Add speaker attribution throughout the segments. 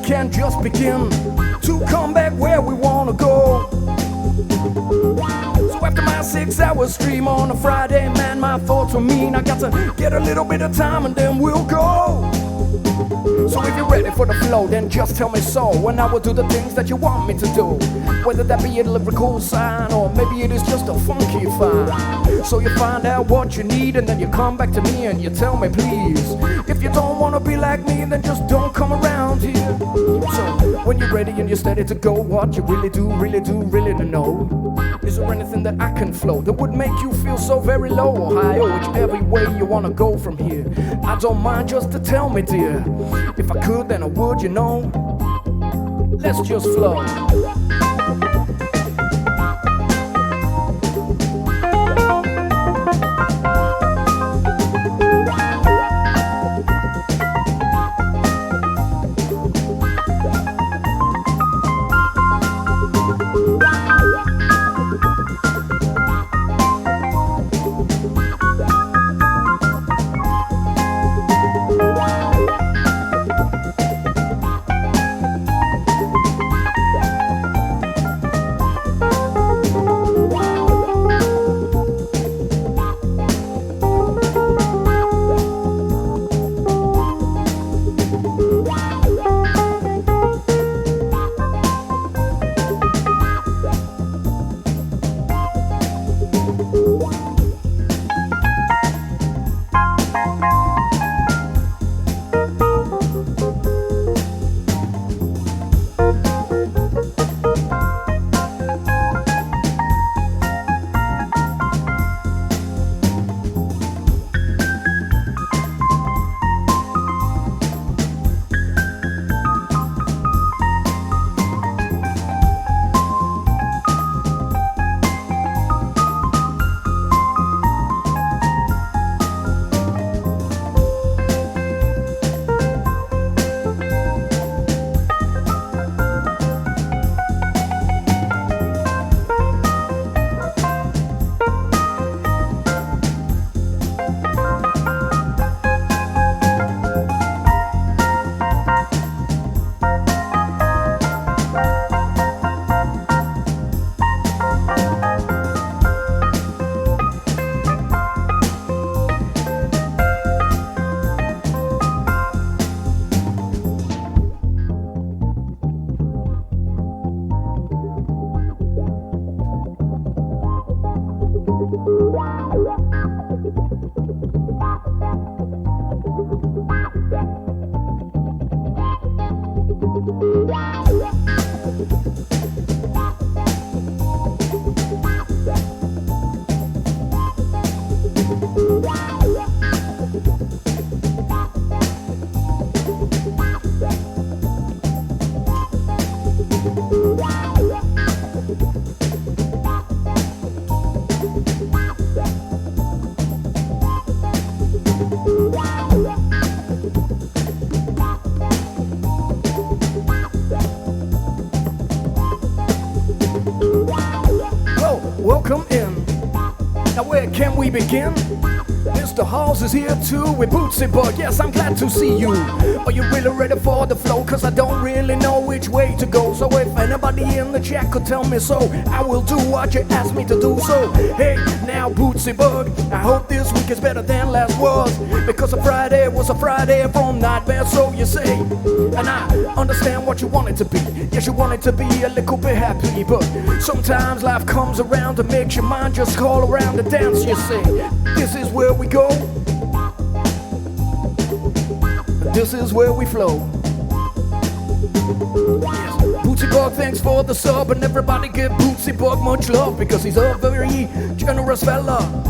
Speaker 1: can just begin to come back where we wanna go. So after my 6-hour stream on a Friday, man, my thoughts are mean. I got to get a little bit of time and then we'll go. So if you're ready for the flow, then just tell me so, and I will do the things that you want me to do. Whether that be a lyrical sign, or maybe it is just a funky fine. So you find out what you need, and then you come back to me and you tell me please. If you don't wanna be like me, then just don't come around here. So when you're ready and you're steady to go, what you really do to know. Is there anything that I can flow that would make you feel so very low or high, or whichever way you wanna go from here? I don't mind just to tell me, dear. If I could, then I would, you know. Let's just flow. Welcome in. Now where can we begin? Mr. Halls is here too with Bootsy Bug. Yes, I'm glad to see you. Are you really ready for the flow? Cause I don't really know which way to go. So if anybody in the chat could tell me so, I will do what you asked me to do. So hey, now Bootsy Bug, I hope this week is better than last was. Because a Friday was a Friday from nightmare, so you say. And I understand what you want it to be. Yes, you want it to be a little bit happy, but sometimes life comes around and makes your mind just call around to dance, you say. This is where we go. This is where we flow. Yes. Bootsy Bug, thanks for the sub, and everybody give Bootsy Bug much love because he's a very generous fella.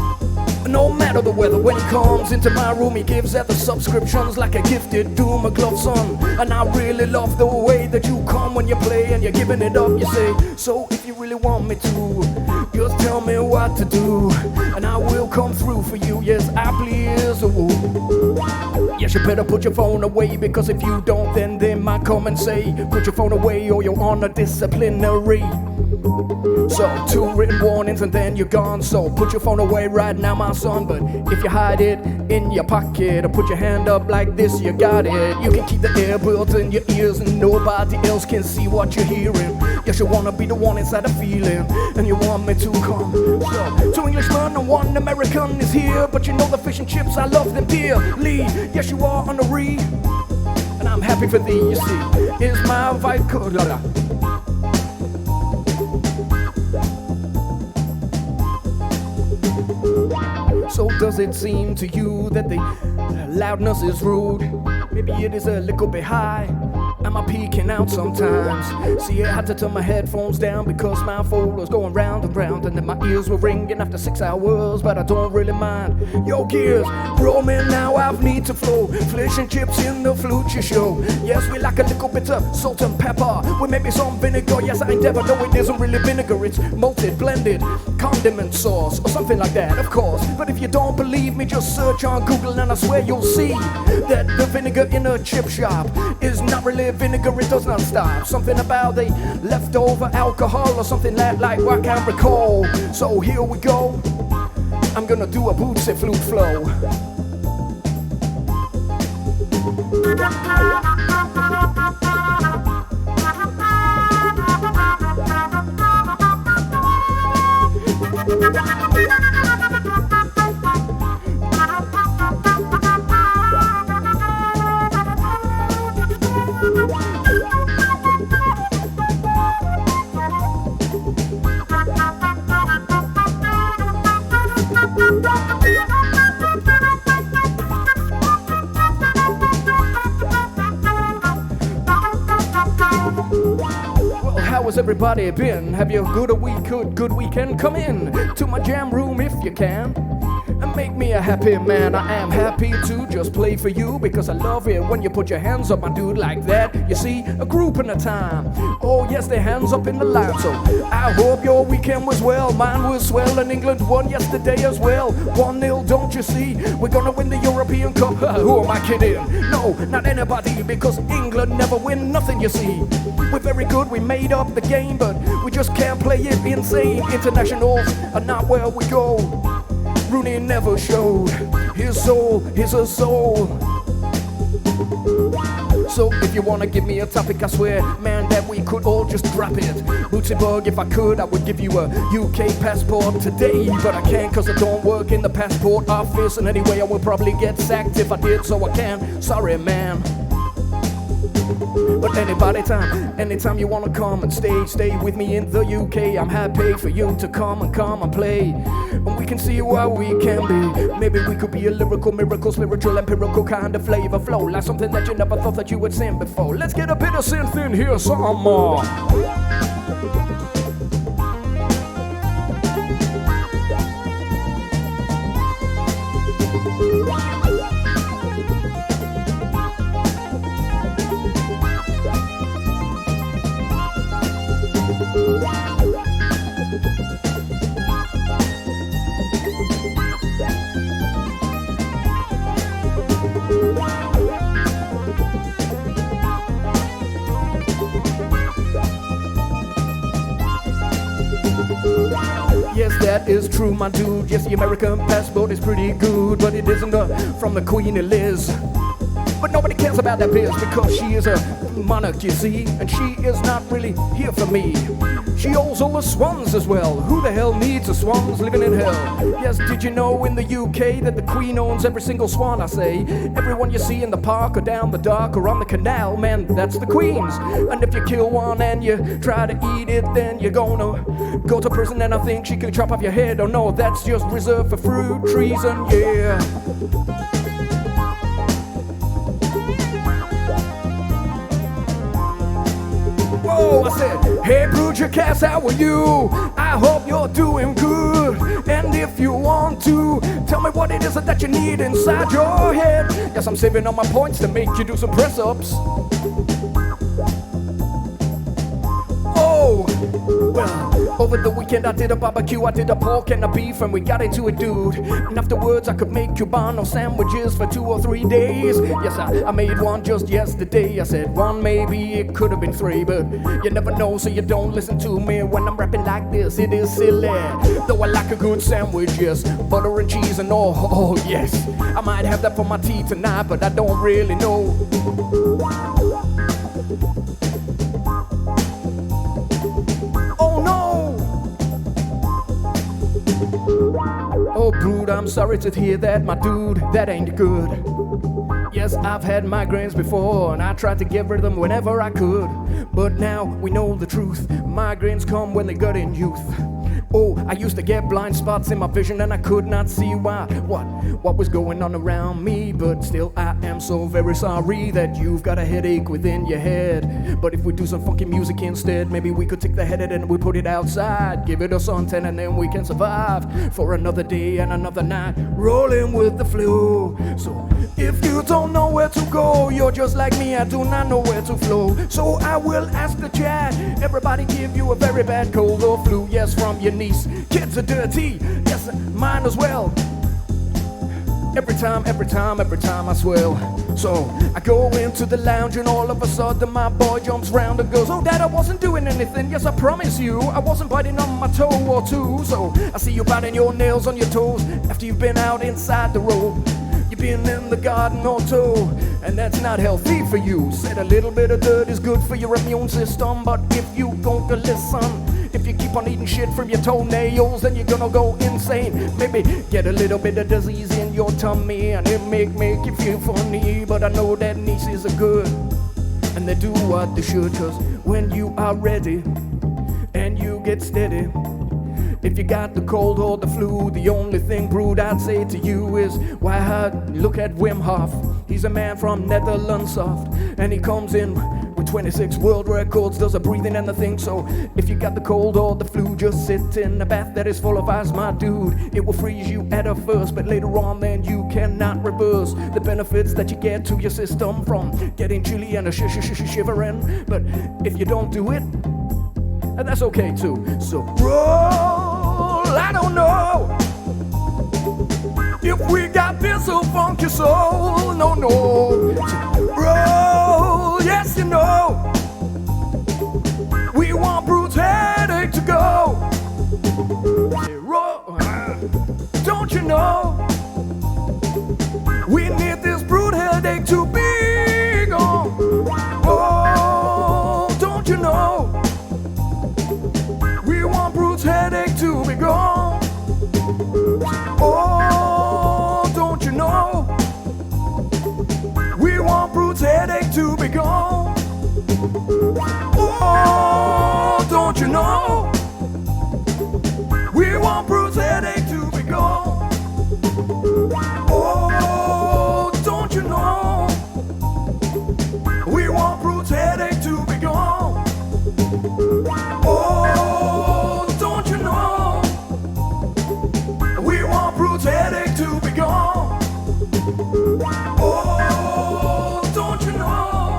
Speaker 1: No matter the weather, when he comes into my room, he gives out the subscriptions like a gifted do my glove son. And I really love the way that you come when you play and you're giving it up, you say. So if you really want me to, just tell me what to do, and I will come through for you. Yes, I please. Ooh. Yes, you better put your phone away, because if you don't, then they might come and say, put your phone away or you're on a disciplinary. So 2 written warnings and then you're gone. So put your phone away right now, my son. But if you hide it in your pocket or put your hand up like this, you got it. You can keep the earbuds in your ears and nobody else can see what you're hearing. Yes, you wanna be the one inside the feeling, and you want me to come. So 2 Englishmen and 1 American is here, but you know the fish and chips, I love them dearly. Yes, you are on the and I'm happy for thee, you see, is my vital. So does it seem to you that the loudness is rude? Maybe it is a little bit high. Am I peeking out sometimes? See, I had to turn my headphones down because my phone was going round and round, and then my ears were ringing after 6 hours, but I don't really mind. Yo, gears, roll me now, I've need to flow. Fish and chips in the flute you show. Yes, we like a little bit of salt and pepper with maybe some vinegar. Yes, I endeavor, no, it isn't really vinegar, it's malted, blended condiment sauce or something like that, of course. But if you don't believe me, just search on Google and I swear you'll see that the vinegar in a chip shop is not really vinegar, it does not stop. Something about the leftover alcohol or something like I can't recall. So here we go, I'm gonna do a bootsy flute flow. How's everybody been? Have you good weekend? Come in to my jam room if you can, and make me a happy man. I am happy to just play for you because I love it when you put your hands up, my dude, like that. You see, a group in a time. Oh yes, their hands up in the line. So I hope your weekend was well. Mine was swell, and England won yesterday as well. 1-0, don't you see? We're gonna win the European Cup. Who am I kidding? No, not anybody, because England never win nothing, you see. We're very good, we made up the game, but we just can't play it insane. Internationals are not where we go. Rooney never showed his soul, his soul. So if you wanna give me a topic, I swear, man, that we could all just drop it. Bootsy Bug, if I could, I would give you a UK passport today, but I can't cause I don't work in the passport office, and anyway I would probably get sacked if I did, so I can't. Sorry, man. But anytime you wanna come and stay with me in the UK. I'm happy for you to come and play, and we can see what we can be. Maybe we could be a lyrical, miracle, spiritual, empirical kind of flavor flow, like something that you never thought that you would sing before. Let's get a bit of synth in here, some more. Yes, that is true, my dude. Yes, the American passport is pretty good, but it isn't from the Queen Liz. But nobody cares about that biz because she is a monarch, you see, and she is not really here for me. She owns all the swans as well. Who the hell needs a swans living in hell? Yes, did you know in the UK that the Queen owns every single swan, I say? Everyone you see in the park or down the dock or on the canal, man, that's the Queen's. And if you kill one and you try to eat it, then you're gonna go to prison, and I think she can chop off your head. Oh no, that's just reserved for fruit treason, yeah. Whoa, I said, hey Bruja Cass, how are you? I hope you're doing good. And if you want to, tell me what it is that you need inside your head. Yes, I'm saving all my points to make you do some press-ups. Oh, well, over the weekend I did a barbecue, I did a pork and a beef, and we got into it, dude. And afterwards I could make Cubano sandwiches for 2 or 3 days. Yes, I made one just yesterday. I said one, maybe it could have been 3, but you never know, so you don't listen to me when I'm rapping like this. It is silly, though I like a good sandwich, yes. Butter and cheese and all, oh yes. I might have that for my tea tonight, but I don't really know. Oh, brood, I'm sorry to hear that, my dude, that ain't good. Yes, I've had migraines before, and I tried to get rid of them whenever I could. But now we know the truth. Migraines come when they got in youth. Oh, I used to get blind spots in my vision and I could not see why. What was going on around me? But still I am so very sorry that you've got a headache within your head. But if we do some funky music instead, maybe we could take the headache and we put it outside. Give it a suntan and then we can survive for another day and another night, rolling with the flow. So if you don't know where to go, you're just like me, I do not know where to flow. So I will ask the chat, everybody give you a very bad cold or flu. Yes, from your niece. Kids are dirty, yes, mine as well. Every time I swell. So I go into the lounge and all of a sudden my boy jumps round and goes, "Oh Dad, I wasn't doing anything, yes I promise you, I wasn't biting on my toe or two." So I see you biting your nails on your toes after you've been out inside the road. You've been in the garden or toe, and that's not healthy for you. Said a little bit of dirt is good for your immune system, but if you don't listen, if you keep on eating shit from your toenails, then you're gonna go insane. Maybe get a little bit of disease in your tummy, and it make you feel funny. But I know that nieces are good, and they do what they should. Cause when you are ready, and you get steady, if you got the cold or the flu, the only thing, brood, I'd say to you is, why look at Wim Hof. He's a man from Netherlands soft, and he comes in with 26 world records, does a breathing and the thing. So if you got the cold or the flu, just sit in a bath that is full of ice, my dude. It will freeze you at a first, but later on then you cannot reverse the benefits that you get to your system from getting chilly and a shivering. But if you don't do it, and that's okay too. So roll, I don't know if we got this so funky soul, no. So roll, yes you know, we want Brute's headache to go. Say, roll, don't you know, we need this Brute headache to be gone. Oh, don't you know, we want Brute's headache to be gone. Oh, don't you know, we want Brute's headache to be gone. Oh, don't you know, we want Brute's headache to be gone. Oh, don't you know, we want Brute's headache to be gone. Oh, don't you know, we want Brute's headache to be gone. Oh, don't you know,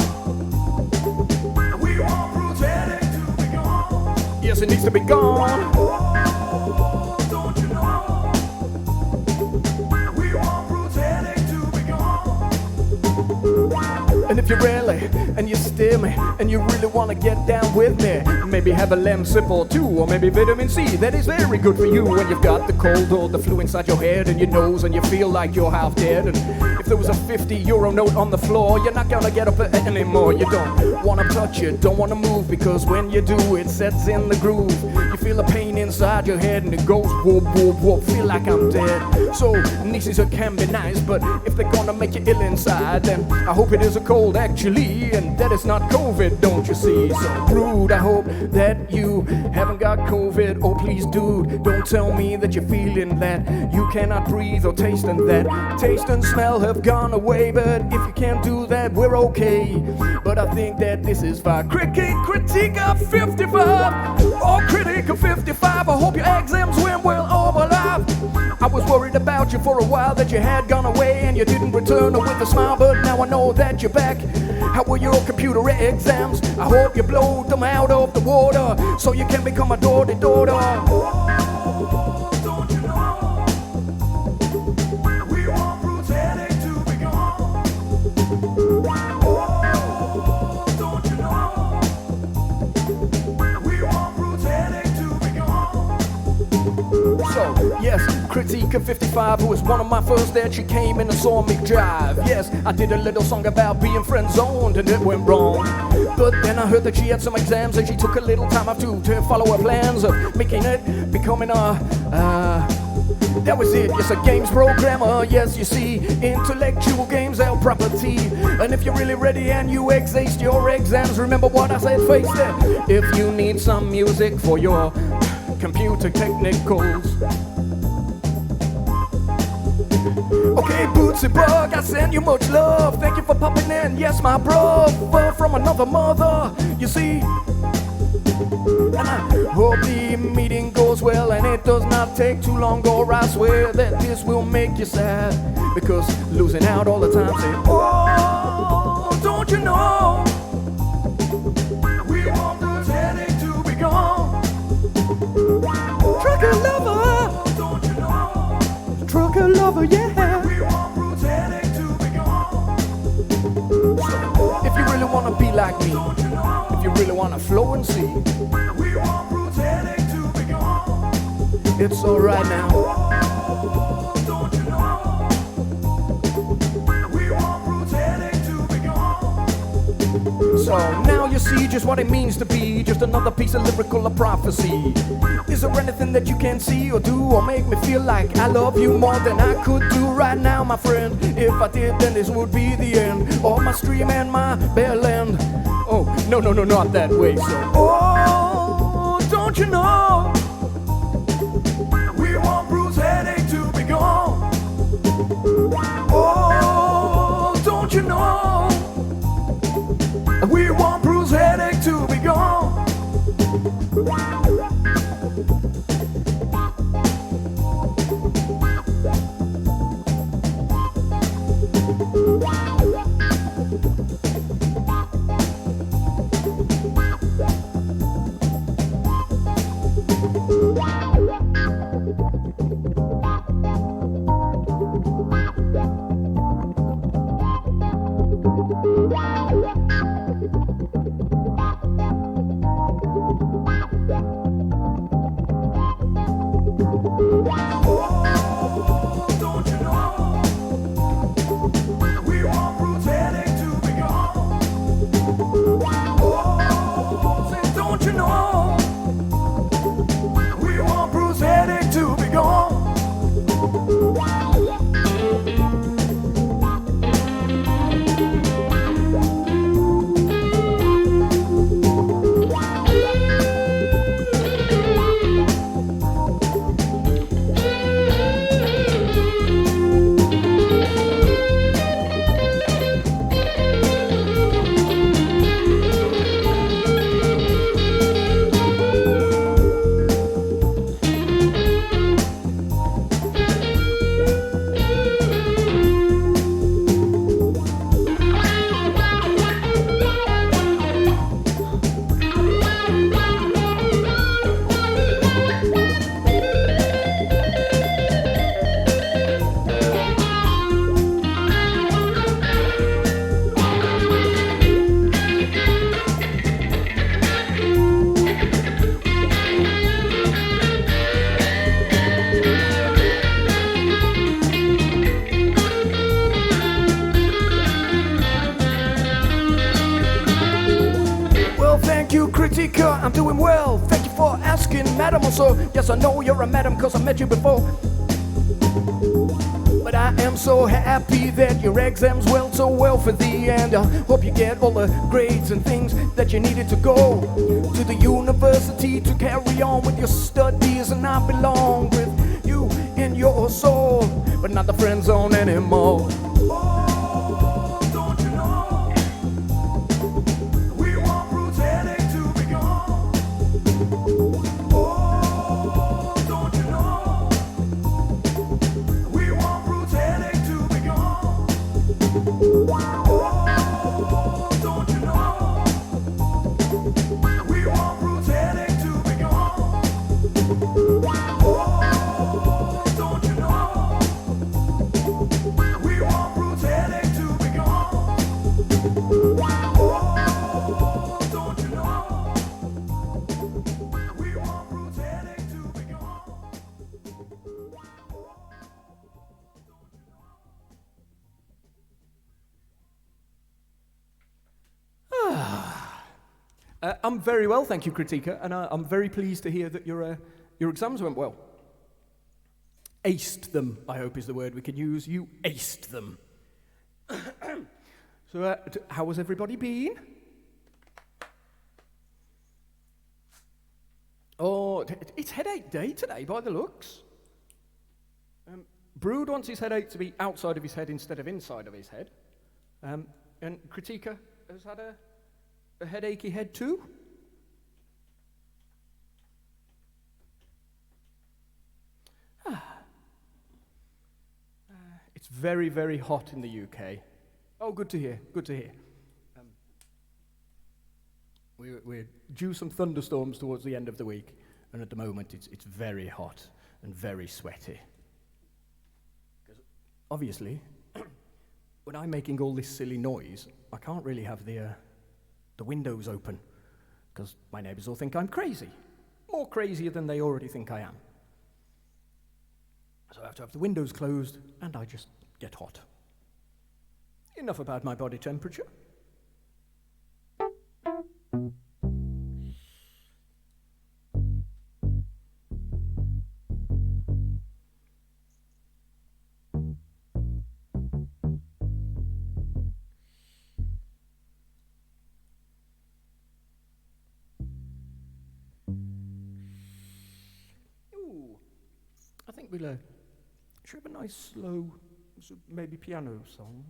Speaker 1: we want Brute's headache to be gone. Yes, it needs to be gone. Oh, don't you know, we want Brute's headache to be gone. And if you're really, and you steer me, and you really wanna get down with me, maybe have a lemon sip or two, or maybe vitamin C, that is very good for you when you've got the cold or the flu inside your head and your nose and you feel like you're half dead. And if there was a €50 note on the floor, you're not gonna get up anymore. You don't wanna touch it, don't wanna move, because when you do, it sets in the groove. You feel a pain inside your head and it goes whoop, whoop, whoop, feel like I'm dead. So nieces can be nice, but if they're gonna make you ill inside, then I hope it is a cold actually, and that it's not COVID, don't you see? So Brood, I hope that you haven't got COVID. Oh please dude, don't tell me that you're feeling that you cannot breathe or taste, and that taste and smell have gone away. But if you can't do that, we're okay. But I think that this is fine. Critique of 55, oh critic of 55, I hope your exams went well over life. I was worried about you for a while, that you had gone away and you didn't return with a smile, but now I know that you're back. How were your computer exams? I hope you blow them out of the water so you can become a daughter. Oh, don't you know, we want Brute's headache to be gone. Oh, don't you know, we want Brute's headache to be gone. So, yes, Critique of 55, who was one of my first that she came in and saw me jive. Yes, I did a little song about being friend-zoned and it went wrong. But then I heard that she had some exams and she took a little time off to follow her plans of making it, becoming a That was it, yes, a games programmer. Yes, you see, intellectual games are property. And if you're really ready and you aced your exams, remember what I said, face that. If you need some music for your computer technicals. Okay, Bootsy Bug, I send you much love. Thank you for popping in, yes, my brother from another mother, you see. And I hope the meeting goes well and it does not take too long, or I swear that this will make you sad. Because losing out all the time, say, oh, don't you know, we want this headache to be gone. Trucker lover, don't you know, trucker lover, yeah. We want Brute's headache to be gone. So, if you really wanna be like me, if you really wanna flow and see, we want Brute's headache to be gone. It's alright now. Oh, don't you know? We want Brute's headache to be gone. So now you see just what it means to be just another piece of lyrical prophecy. Is there anything that you can see or do or make me feel like I love you more than I could do right now, my friend? If I did, then this would be the end of my stream and my bare land. Oh, no, not that way, so. Oh, don't you know? We want Bruce's headache to be gone. Oh, don't you know? We want Bruce's headache to be gone. I'm doing well, thank you for asking, madam. Also, yes, I know you're a madam, cause I met you before. But I am so happy that your exams went so well for thee, and I hope you get all the grades and things that you needed to go to the university to carry on with your studies. And I belong with you in your soul, but not the friend zone anymore. I'm very well, thank you, Critica, and I'm very pleased to hear that your exams went well. aced them, I hope is the word we can use. You aced them. So, how has everybody been? Oh, it's headache day today, by the looks. Brood wants his headache to be outside of his head instead of inside of his head. And Kritika has had a headachy head too. It's very, very hot in the UK. Oh, good to hear, good to hear. We're due some thunderstorms towards the end of the week, and at the moment it's very hot and very sweaty. Because obviously, when I'm making all this silly noise, I can't really have the windows open, because my neighbours will think I'm crazy, more crazier than they already think I am. So I have to have the windows closed, and I just get hot. Enough about my body temperature. Ooh, I think we'll should have a nice slow, maybe piano song.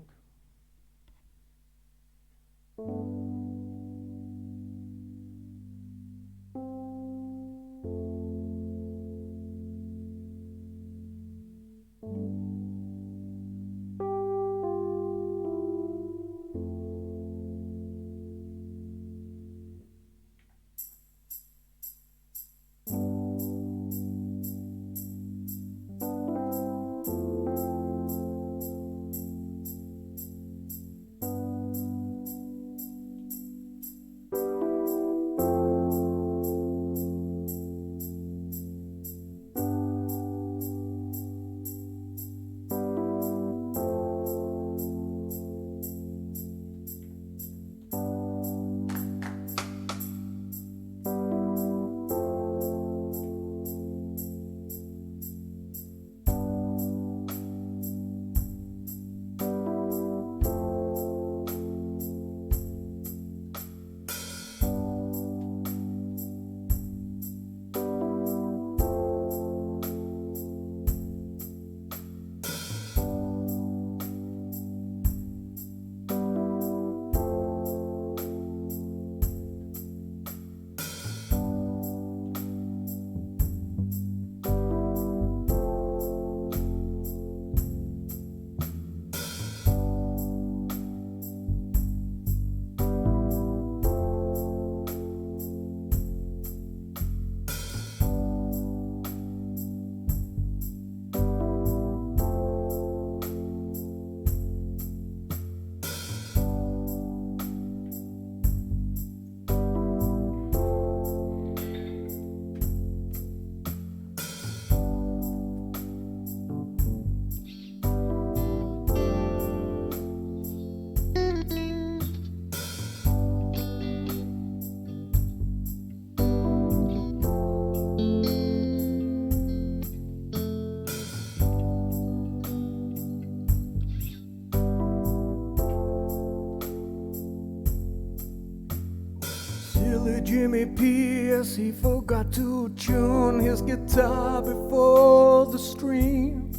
Speaker 1: Jimmy P.S. he forgot to tune his guitar before the stream.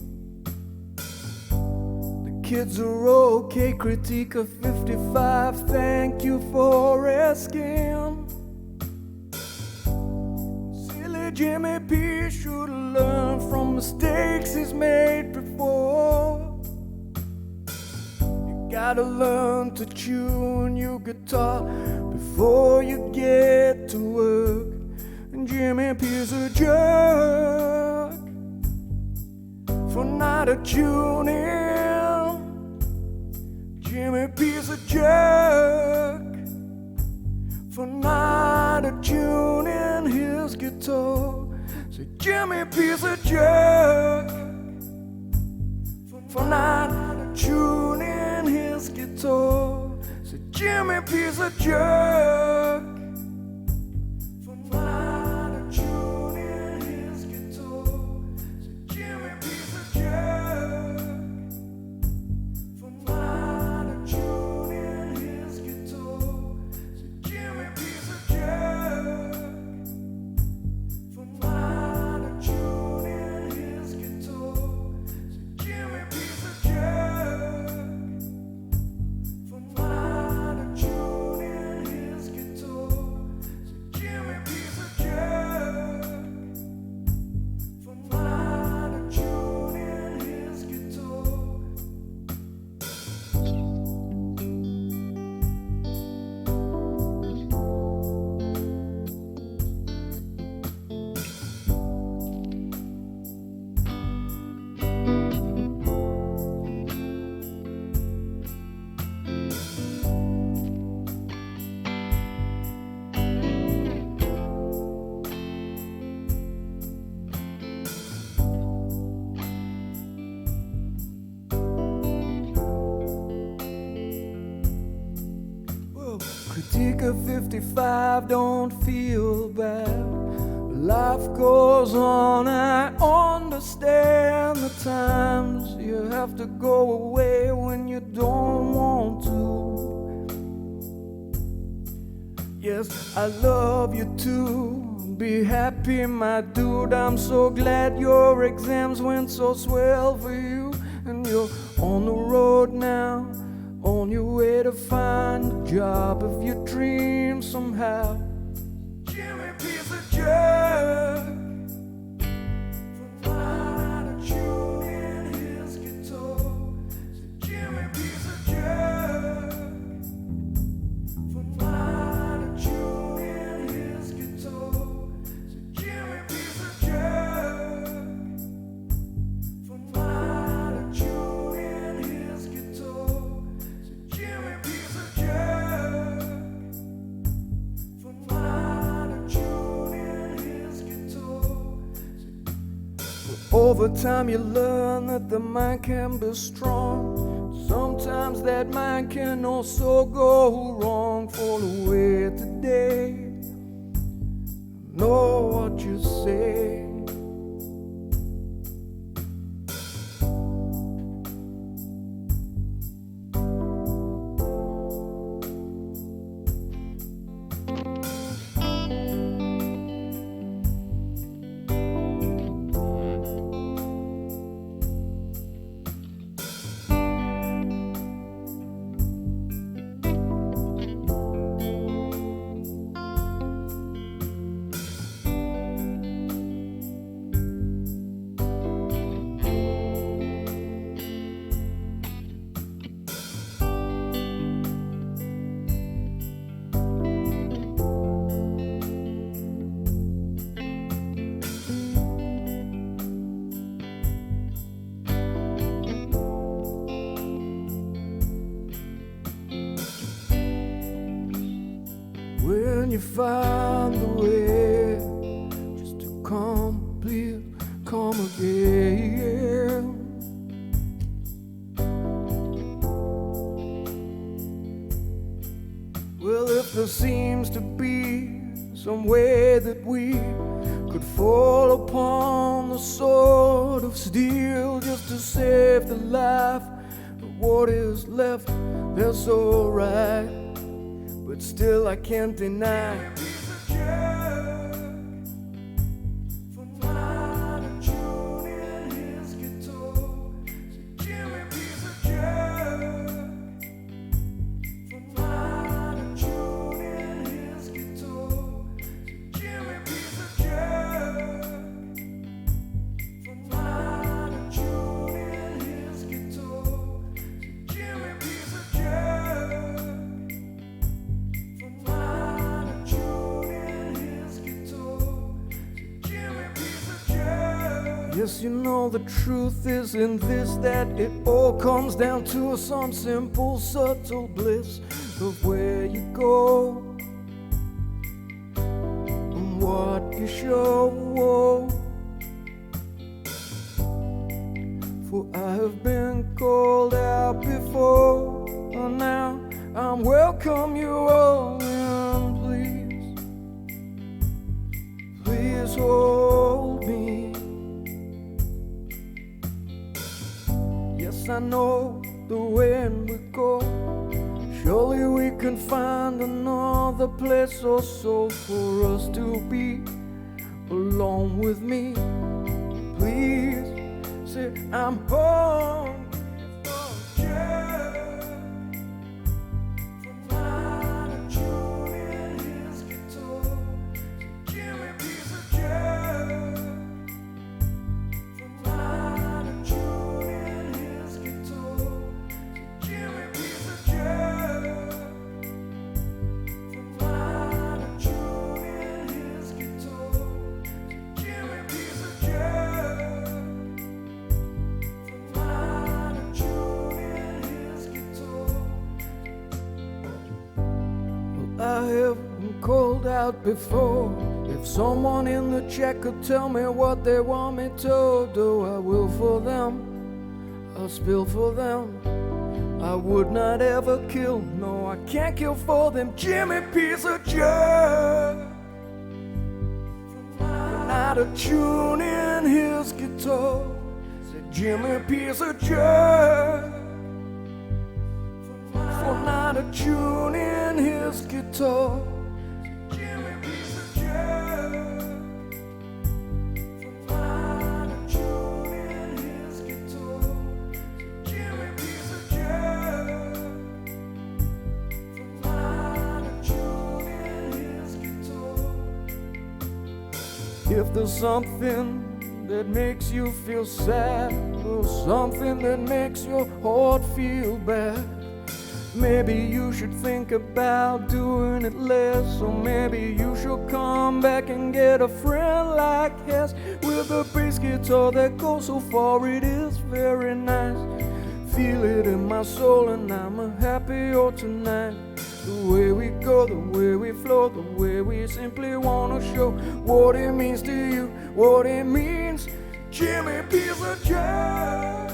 Speaker 1: The kids are okay, critique of 55, thank you for asking. Silly Jimmy P. should learn from mistakes he's made before. You gotta learn to tune your guitar before you get to work. And Jimmy P's a jerk for not tuning. Jimmy P's a jerk for not tuning his guitar. So Jimmy P's a jerk for not tuning his guitar. So Jimmy P's a jerk for not tuning his guitar. So Jimmy P's make a 55, don't feel bad. Life goes on, I understand the times you have to go away when you don't want to. Yes, I love you too. Be happy, my dude. I'm so glad your exams went so swell for you. And you're on the road now, on your way to find a job of your dreams somehow. Jimmy piece of jerk, from mine to tune in his guitar. So Jimmy piece of jerk, from mine to tune in his guitar. So Jimmy piece of jerk, from mine to tune in his guitar. So Jimmy piece of jerk, from mine to tune in his guitar. Over time you learn that the mind can be strong. Sometimes that mind can also go wrong. Fall away today, know what you say. When you find a way just to complete, come again. Well, if there seems to be some way that we could fall upon the sword of steel just to save the life of what is left, that's alright. But still I can't deny Jimmy piece of jerk, from mine to tune in his guitar. So Jimmy piece of jerk, from mine to tune in his guitar. So Jimmy piece of jerk, from mine to tune in his guitar. So Jimmy piece of jerk. Yes, you know the truth is in this, that it all comes down to some simple, subtle bliss of where you go and what you show. For I have been called out before, and now I'm welcome you all in, please hold me. Yes, I know the wind will go. Surely we can find another place or so for us to be alone with me. Please say I'm hungry for jerk, from mine to tune in his guitar. So Jimmy piece of jerk, from mine to tune in his guitar. So Jimmy piece of jerk, from mine to tune in his guitar. So Jimmy piece of jerk, from mine to tune in his guitar. Well, I have been called out before. If someone in the chat could tell me what they want me to do, I will for them, I'll spill for them. I would not ever kill, no, I can't kill for them. Jimmy piece of junk. Not a tune in his guitar. Said Jimmy piece of junk. For not a tune in his guitar. Jimmy piece of junk. For not a tune in his guitar. Jimmy piece of junk. For not a tune in his guitar. If there's something that makes you feel sad, or something that makes your heart feel bad, maybe you should think about doing it less. Or maybe you should come back and get a friend like Hess, with a bass guitar that goes so far, it is very nice. Feel it in my soul and I'm happier tonight. The way we go, the way we flow, the way we simply wanna show what it means to you, what it means. Jimmy piece of junk.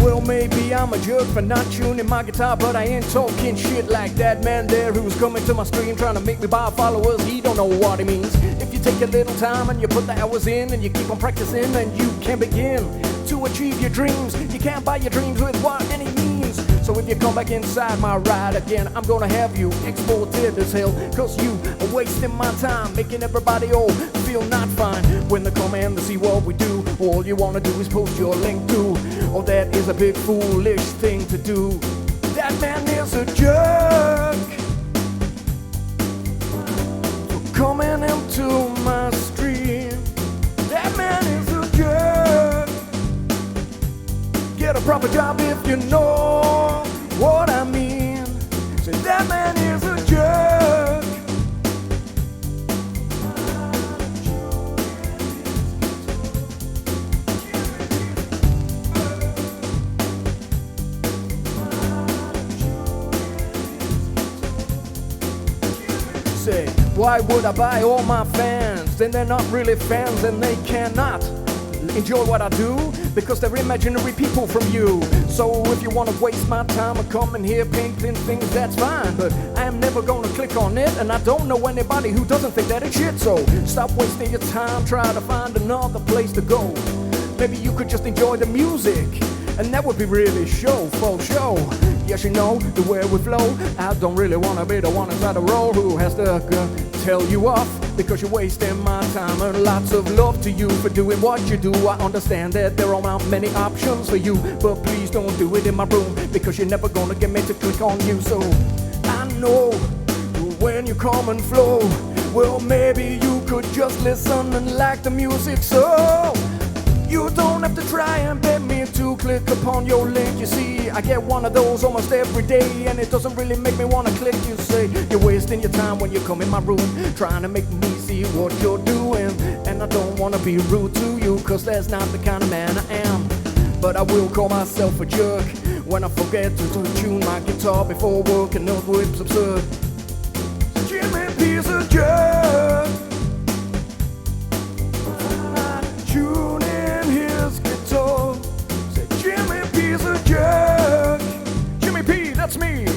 Speaker 2: Well, maybe I'm a jerk for not tuning my guitar, but I ain't talking shit like that man there who's coming to my stream trying to make me buy followers. He don't know what he means. If you take a little time and you put the hours in and you keep on practicing, then you can begin to achieve your dreams. You can't buy your dreams with what any means. So if you come back inside my ride again, I'm gonna have you exported as hell, cause you are wasting my time, making everybody all feel not fine. When they come and they see what we do, all you wanna do is post your link to. Oh, that is a big foolish thing to do. That man is a jerk for coming into my stream. That man is a jerk. Get a proper Why would I buy all my fans? Then they're not really fans and they cannot enjoy what I do because they're imaginary people from you. So if you want to waste my time or come in here painting things, that's fine, but I am never gonna click on it, and I don't know anybody who doesn't think that it's shit. So stop wasting your time, try to find another place to go. Maybe you could just enjoy the music, and that would be really for show. Yes, you know the way we flow. I don't really wanna be the one inside the row who has to tell you off because you're wasting my time, and lots of love to you for doing what you do. I understand that there are not many options for you, but please don't do it in my room because you're never gonna get me to click on you. So I know when you come and flow, well, maybe you could just listen and like the music. So you don't have to try and beg me to click upon your link. You see, I get one of those almost every day, and it doesn't really make me want to click. You say you're wasting your time when you come in my room, trying to make me see what you're doing. And I don't want to be rude to you, cause that's not the kind of man I am. But I will call myself a jerk when I forget to tune my guitar before work, and no whips absurd. Jimmy P's a jerk. Tuning his guitar. Say Jimmy P's a jerk. Jimmy P, that's me.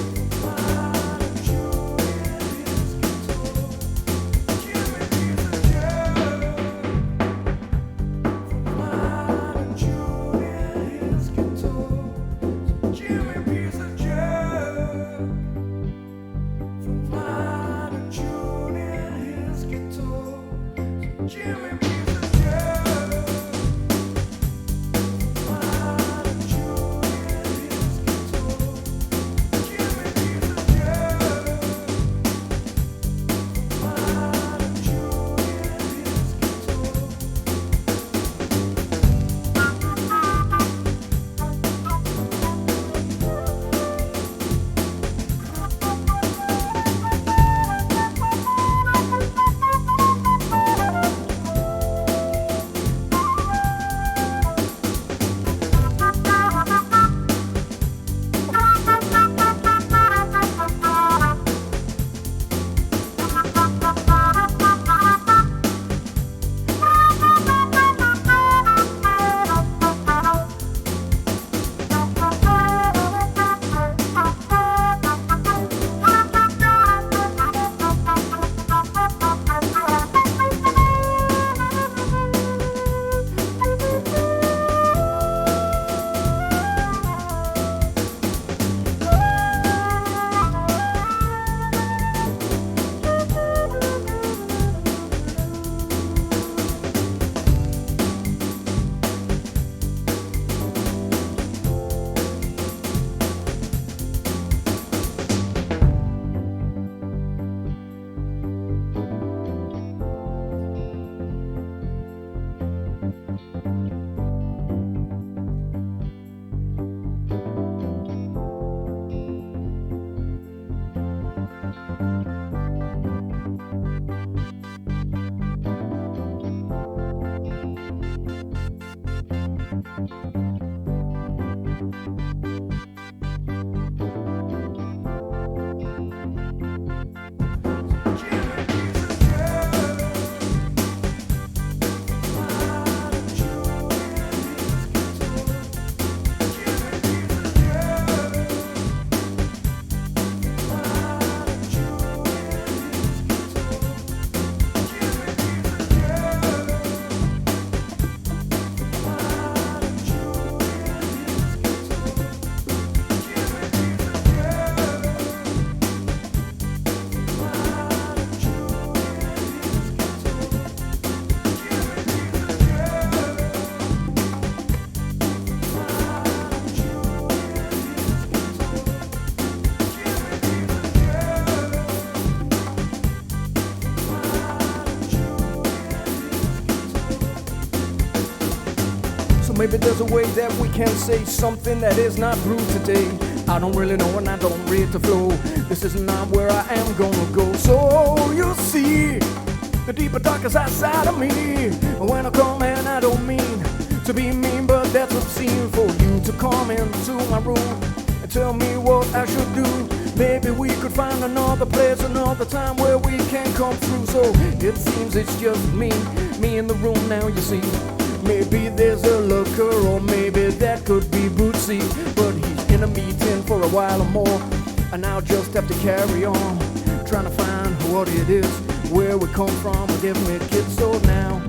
Speaker 2: Maybe there's a way that we can say something that is not rude today. I don't really know and I don't read the flow. This is not where I am gonna go. So you see, the deeper darker side of me. When I come and I don't mean to be mean, but that's obscene for you to come into my room and tell me what I should do. maybe we could find another place, another time where we can come through. So it seems it's just me in the room now, you see. Maybe there's a looker, or maybe that could be Bootsy, but he's in a meeting for a while or more, and I'll just have to carry on, trying to find what it is, where we come from, we're giving it kids so now.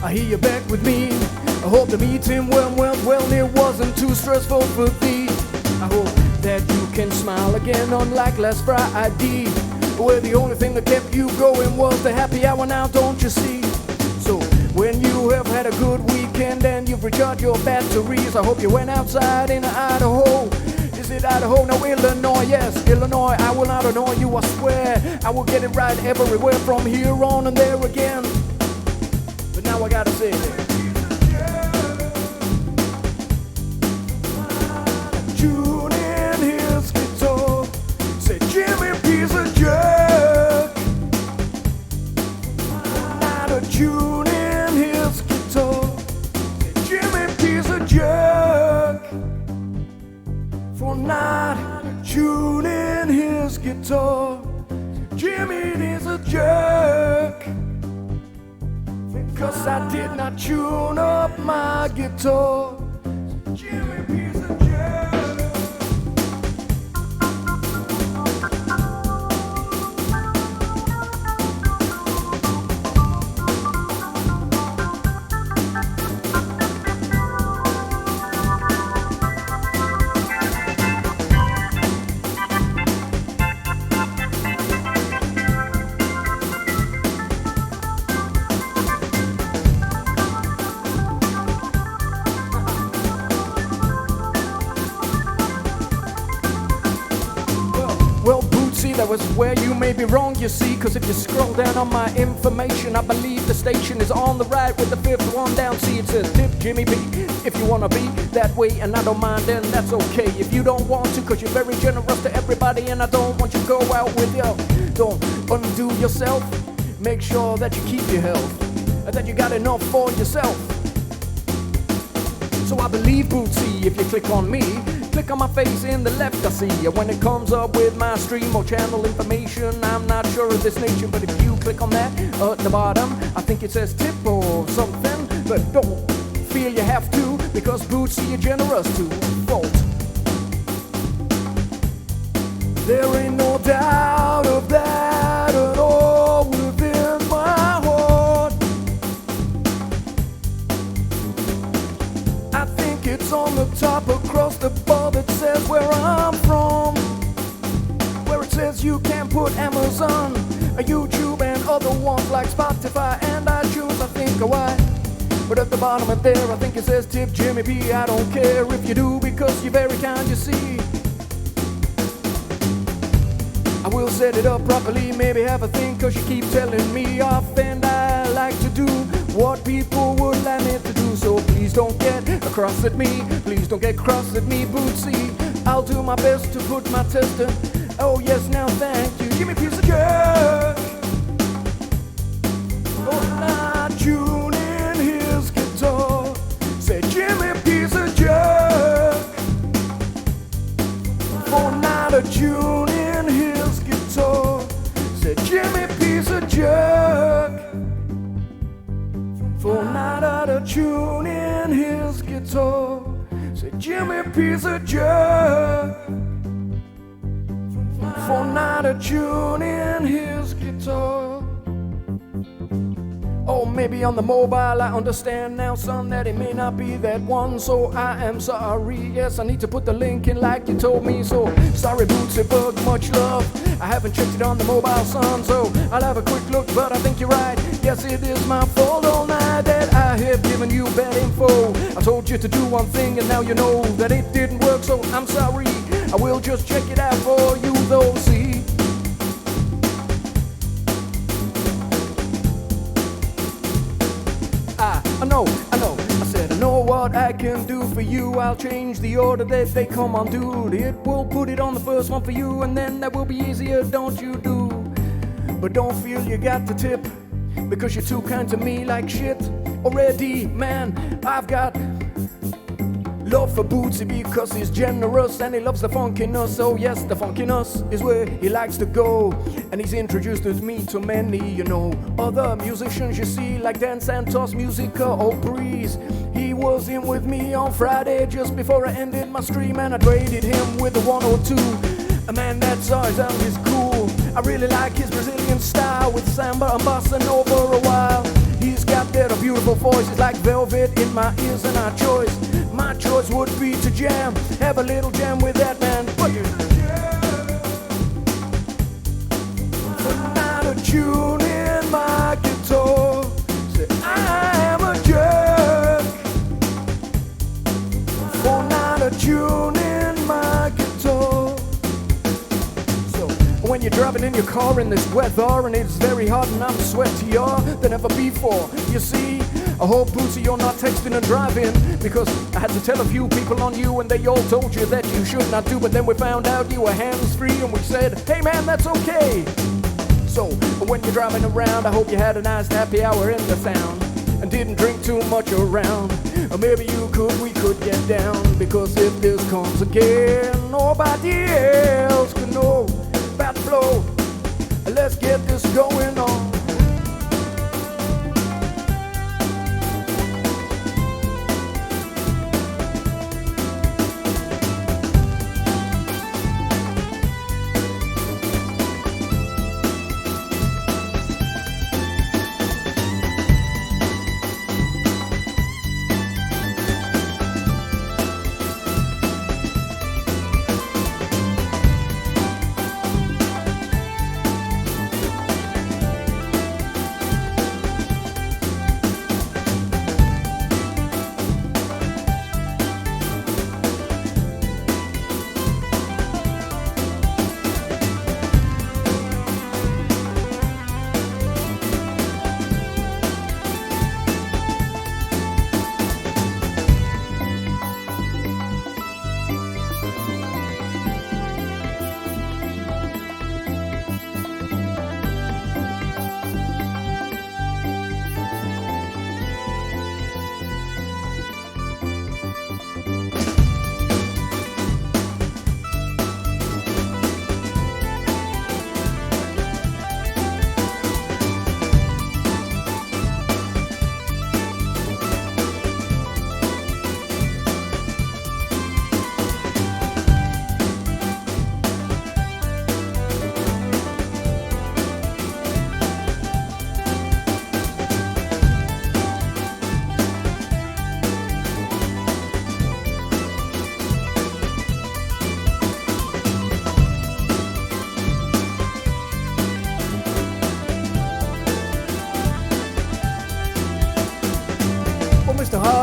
Speaker 2: I hear you're back with me. I hope the meeting went well, it wasn't too stressful for thee. I hope that you can smile again, unlike last Friday, where the only thing that kept you going was the happy hour now, don't you see? So when you have had a good weekend and you've recharged your batteries, I hope you went outside in Idaho. Is it Idaho? No, Illinois, yes, Illinois. I will not annoy you, I swear. I will get it right everywhere from here on and there again. But now I gotta say it. Tune in his guitar, say Jimmy P's a jerk. Not a tune in his guitar, say Jimmy P's a jerk. For not tuning his guitar, Jimmy is a jerk. Because I did not tune up my guitar, Jimmy is a jerk. was where you may be wrong, you see. Cause if you scroll down on my information, I believe the station is on the right with the fifth one down. See, it says Tip Jimmy B. If you wanna be that way and I don't mind, then that's okay. If you don't want to, cause you're very generous to everybody and I don't want you to go out with you. Don't undo yourself. Make sure that you keep your health and that you got enough for yourself. So I believe Bootsy, if you click on me, click on my face in the left, I see. When it comes up with my stream or channel information, I'm not sure of this nation, but if you click on that at the bottom, I think it says tip or something, but don't feel you have to, because Bootsy you're generous to fault. There ain't no doubt of that at all within my heart. I think it's on the top across the bar that says where I'm from, where it says you can put Amazon, YouTube and other ones like Spotify and iTunes, I think AKAI. But at the bottom of there I think it says Tip Jimmy B. I don't care if you do, because you're very kind, you see. I will set it up properly, maybe have a think, cause you keep telling me off, and I like to do what people would like me to do. So please don't get across at me, please don't get cross at me, Bootsy. I'll do my best to put my test in. Oh yes, now thank you, Jimmy piece of jerk. Oh, now tune in his guitar, say Jimmy piece of jerk. For not a tune in his guitar, said Jimmy piece of jerk. For not a tune in his guitar, said Jimmy piece of jerk. For not a tune in his guitar. Oh, maybe on the mobile I understand now, son, that it may not be that one, so I am sorry. Yes, I need to put the link in like you told me, so sorry Bootsy Bug, much love. I haven't checked it on the mobile, son, so I'll have a quick look, but I think you're right. Yes, it is my fault all night that I have given you bad info. I told you to do one thing and now you know that it didn't work, so I'm sorry. I will just check it out for you though, see. I know, I said I know what I can do for you. I'll change the order that they come on, dude. It will put it on the first one for you, and then that will be easier, don't you do? But don't feel you got to tip, because you're too kind to me like shit already, man. I've got love for Bootsy because he's generous and he loves the funkiness. Oh yes, the funkiness is where he likes to go, and he's introduced me to many, you know, other musicians you see, like Dan Santos, Musica, or Breeze. He was in with me on Friday just before I ended my stream, and I traded him with a 102. A man that size out is cool. I really like his Brazilian style with samba and bossa nova a while. He's got that beautiful voice, it's like velvet in my ears, and my choice would be to jam, have a little jam with that man. But not a tune in my guitar, say I am a jerk. For not a tune in my guitar. So when you're driving in your car in this weather and it's very hot and I'm sweatier than ever before, you see, I hope Bootsy you're not texting and driving, because I had to tell a few people on you and they all told you that you should not do, but then we found out you were hands-free and we said, hey man, that's okay. So when you're driving around, I hope you had a nice happy hour in the sound and didn't drink too much around. Or maybe we could get down, because if this comes again, nobody else can know about the flow. Let's get this going on.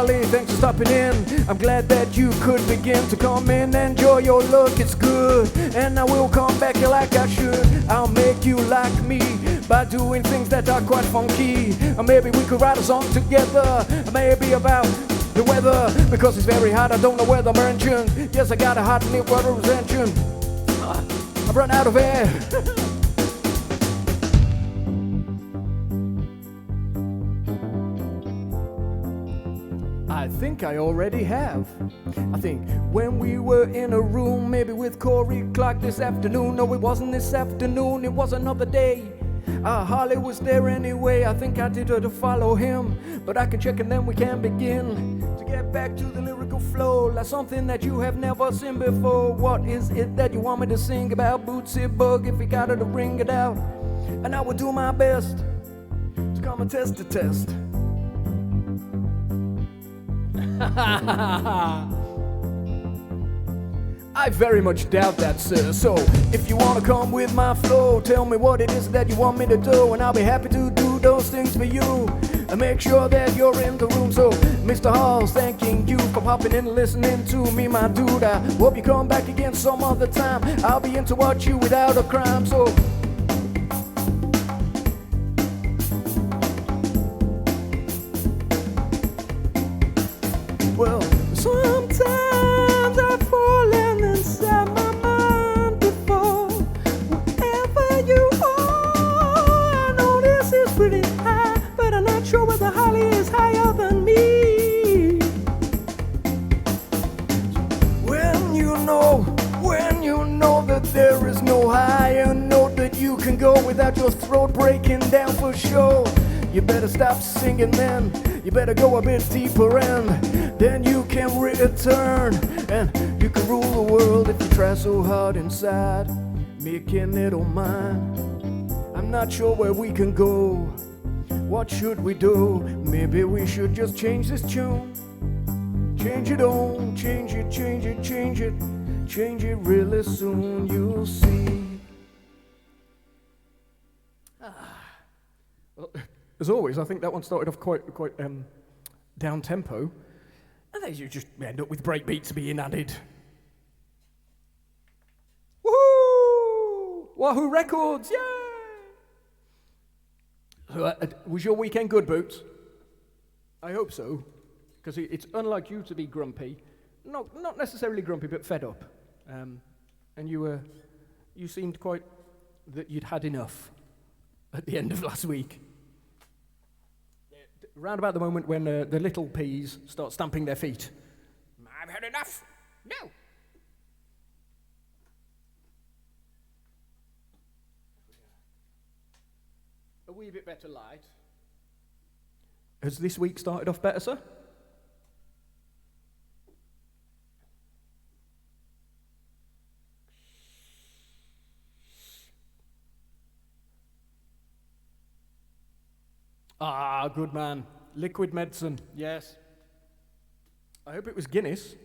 Speaker 2: Harley, thanks for stopping in. I'm glad that you could begin to come in. Enjoy your look, it's good. And I will come back here like I should. I'll make you like me by doing things that are quite funky. Or maybe we could write a song together. Maybe about the weather, because it's very hot. I don't know where the mention. Yes, I got a hot new water retention. I've run out of air. I think I already have. I think when we were in a room, maybe with Corey Clark this afternoon. No, it wasn't this afternoon, it was another day. Harley was there anyway. I think I did her to follow him, but I can check and then we can begin to get back to the lyrical flow, like something that you have never seen before. What is it that you want me to sing about? Bootsy Bug, if you got her to bring it out, and I will do my best to come and test the test. I very much doubt that, sir. So if you want to come with my flow, tell me what it is that you want me to do, and I'll be happy to do those things for you and make sure that you're in the room. So Mr. Halls, thanking you for popping in and listening to me, my dude. I hope you come back again some other time. I'll be in to watch you without a crime. So well, sometimes I fall inside my mind before wherever you are. I know this is pretty high, but I'm not sure whether Holly is higher than me. When you know that there is no higher note that you can go without your throat breaking down for sure, you better stop singing then. You better go a bit deeper and then you can return. And you can rule the world if you try so hard inside, making it all mine. I'm not sure where we can go. What should we do? Maybe we should just change this tune. Change it on, change it, change it, change it. Change it really soon, you'll see. Well, as always, I think that one started off quite down tempo, and then you just end up with break beats being added. Woohoo! Wahoo Records, yeah! So, was your weekend good, Boots? I hope so, because it's unlike you to be grumpy. Not necessarily grumpy, but fed up. And you seemed quite that you'd had enough at the end of last week. Round about the moment when the little peas start stamping their feet. I've had enough. No. A wee bit better light. Has this week started off better, sir? Ah, good man. Liquid medicine, yes. I hope it was Guinness.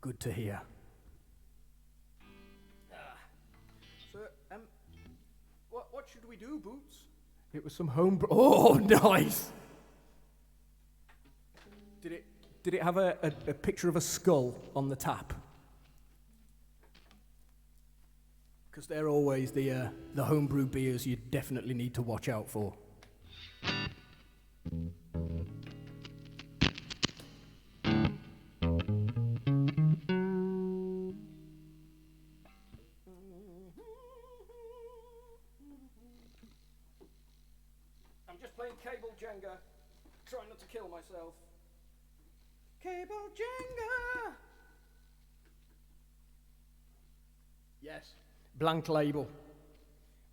Speaker 2: Good to hear. So, what should we do, Boots? It was some home. Oh, nice! Did it have a picture of a skull on the tap? Because they're always the homebrew beers you definitely need to watch out for. Cable Jenga, trying not to kill myself. Cable Jenga! Yes, blank label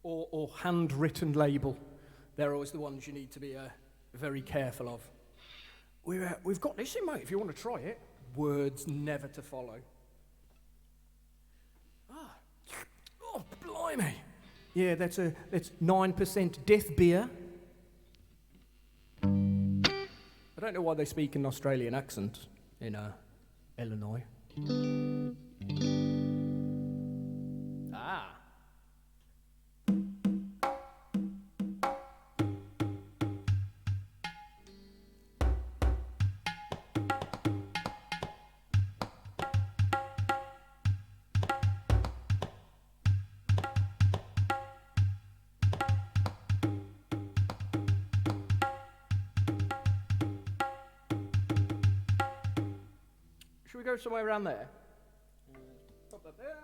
Speaker 2: or handwritten label. They're always the ones you need to be very careful of. We've got this in, mate, if you want to try it. Words never to follow. Oh, blimey. Yeah, that's 9% death beer. don't know why they speak an Australian accent in Illinois. Ah. Should we go somewhere around there? Pop that there.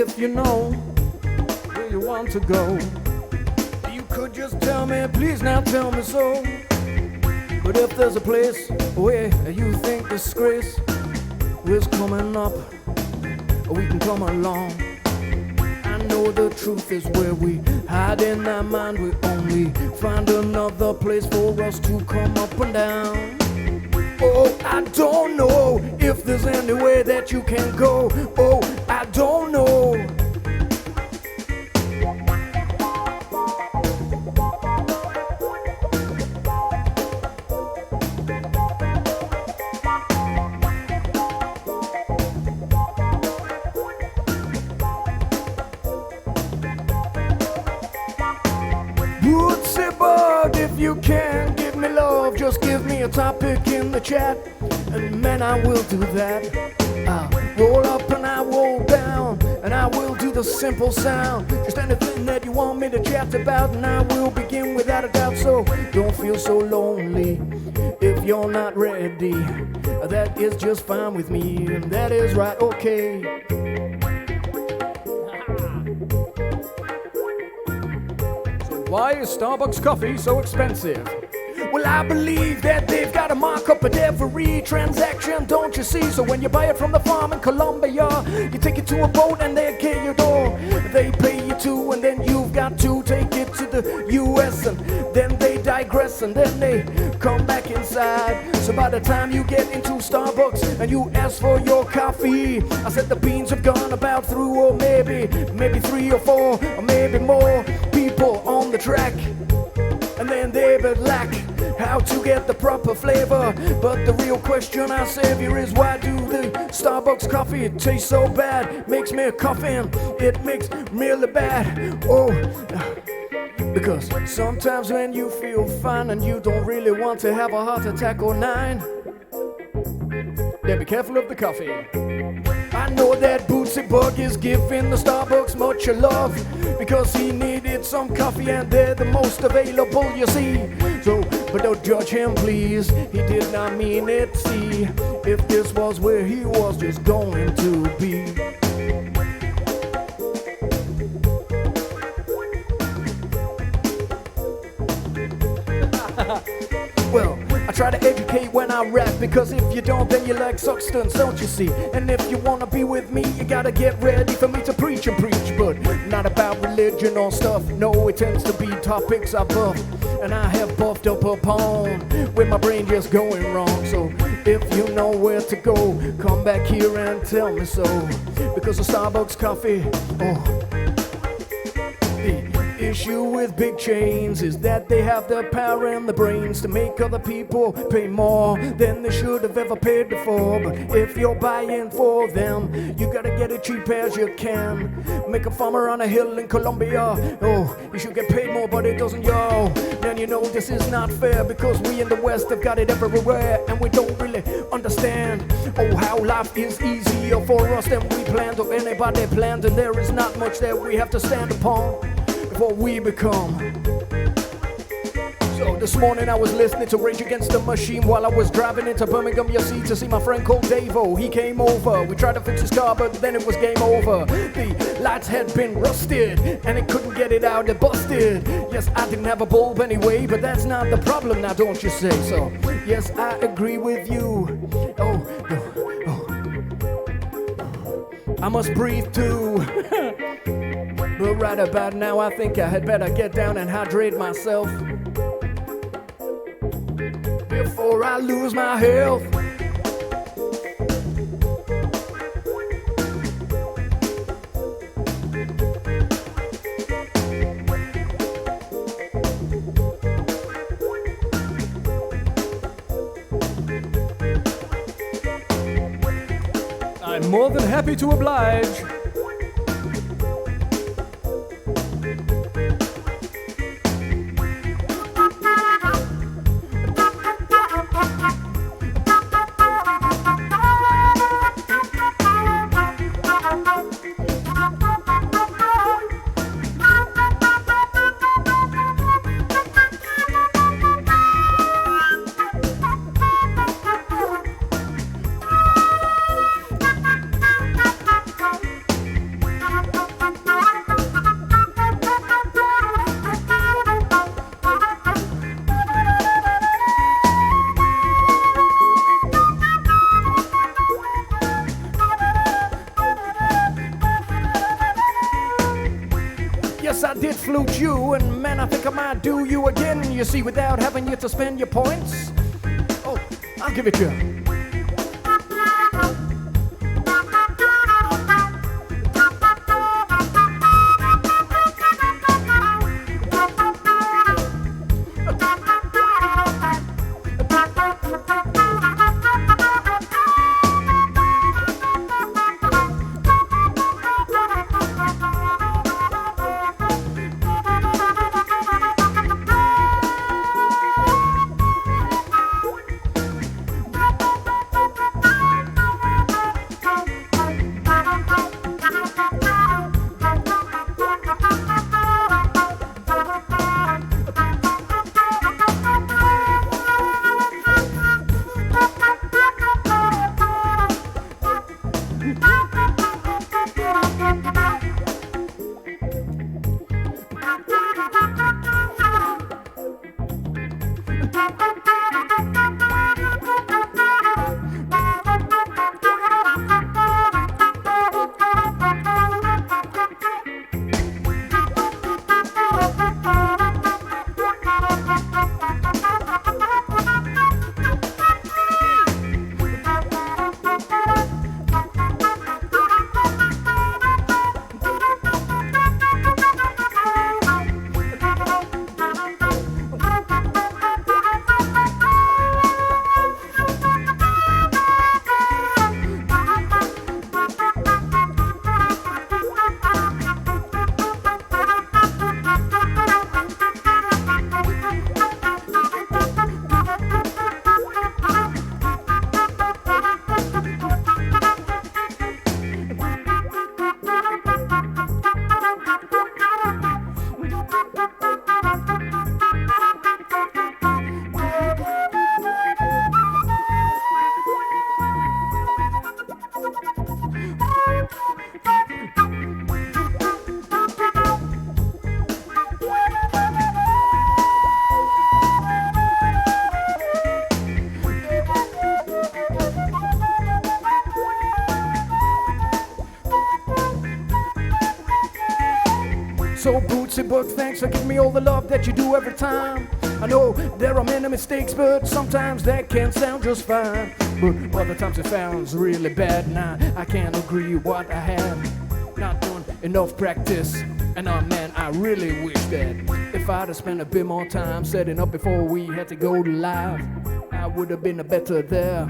Speaker 2: if you know where you want to go. You could just tell me, please now tell me so. But if there's a place where you think disgrace is coming up, we can come along. I know the truth is where we hide in our mind. We only find another place for us to come up and down. Oh, I don't know if there's any way that you can go. Oh, I don't know. Bootsy bug, if you can give me love, just give me a topic in the chat, and man, I will do that. I'll roll up and I roll down, and I will do the simple sound. Just anything that you want me to chat about, and I will begin without a doubt. So don't feel so lonely if you're not ready. That is just fine with me, and that is right, okay. Why is Starbucks coffee so expensive? Well, I believe that they've got a markup at every transaction, don't you see? So when you buy it from the farm in Colombia, you take it to a boat and they get your door. They pay you too, and then you've got to take it to the US, and then they digress, and then they come back inside. So by the time you get into Starbucks and you ask for your coffee, I said the beans have gone about through, or maybe 3 or 4 or maybe more people on the track, and then they but lack how to get the proper flavor. But the real question I savior is, why do the Starbucks coffee taste so bad? Makes me coughing, it makes me really bad. Oh, because sometimes when you feel fine and you don't really want to have a heart attack or 9, then be careful of the coffee. I know that Bootsy Bug is giving the Starbucks much love, because he needed some coffee and they're the most available, you see. So, but don't judge him, please. He did not mean it, see. If this was where he was just going to be. Well, I try to educate when I rap, because if you don't, then you lack substance, don't you see? And if you wanna be with me, you gotta get ready for me to preach and preach, but not about religion or stuff. No, it tends to be topics I buff, and I have buffed up upon, with my brain just going wrong. So if you know where to go, come back here and tell me so, because the Starbucks coffee, oh. The issue with big chains is that they have the power and the brains to make other people pay more than they should have ever paid before. But if you're buying for them, you gotta get it cheap as you can. Make a farmer on a hill in Colombia, oh, you should get paid more, but it doesn't, yo. Then you know this is not fair, because we in the West have got it everywhere, and we don't really understand, oh, how life is easier for us than we planned, or anybody planned, and there is not much that we have to stand upon before we become. So this morning I was listening to Rage Against the Machine while I was driving into Birmingham, you see, to see my friend called Davo. He came over, we tried to fix his car, but then it was game over. The lights had been rusted, and it couldn't get it out, it busted. Yes, I didn't have a bulb anyway, but that's not the problem now, don't you say? So, yes, I agree with you. Oh, I must breathe too. But right about now, I think I had better get down and hydrate myself before I lose my health. I'm more than happy to oblige. yes, I did flute you, and man, I think I might do you again. You see, without having you to spend your points. Oh, I'll give it to you. So Bootsy Book, thanks for giving me all the love that you do every time. I know there are many mistakes, but sometimes that can sound just fine. But other times it sounds really bad. Now I can't agree what I have. Not doing enough practice. And man, I really wish that if I'd have spent a bit more time setting up before we had to go to live, I would have been a better there.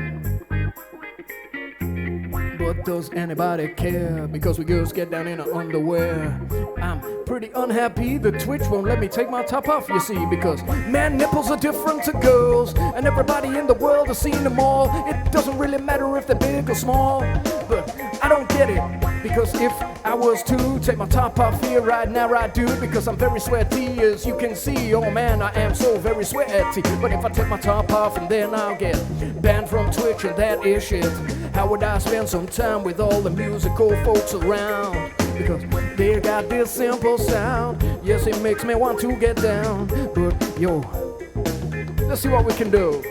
Speaker 2: But does anybody care? Because we girls get down in our underwear. I'm pretty unhappy that Twitch won't let me take my top off, you see. Because man, nipples are different to girls, and everybody in the world has seen them all. It doesn't really matter if they're big or small, but I don't get it. Because if I was to take my top off here right now, I'd do it because I'm very sweaty, as you can see. Oh man, I am so very sweaty. But if I take my top off and then I'll get banned from Twitch, and that is shit. How would I spend some time with all the musical folks around? Because they got this simple sound. Yes, it makes me want to get down. But yo, let's see what we can do.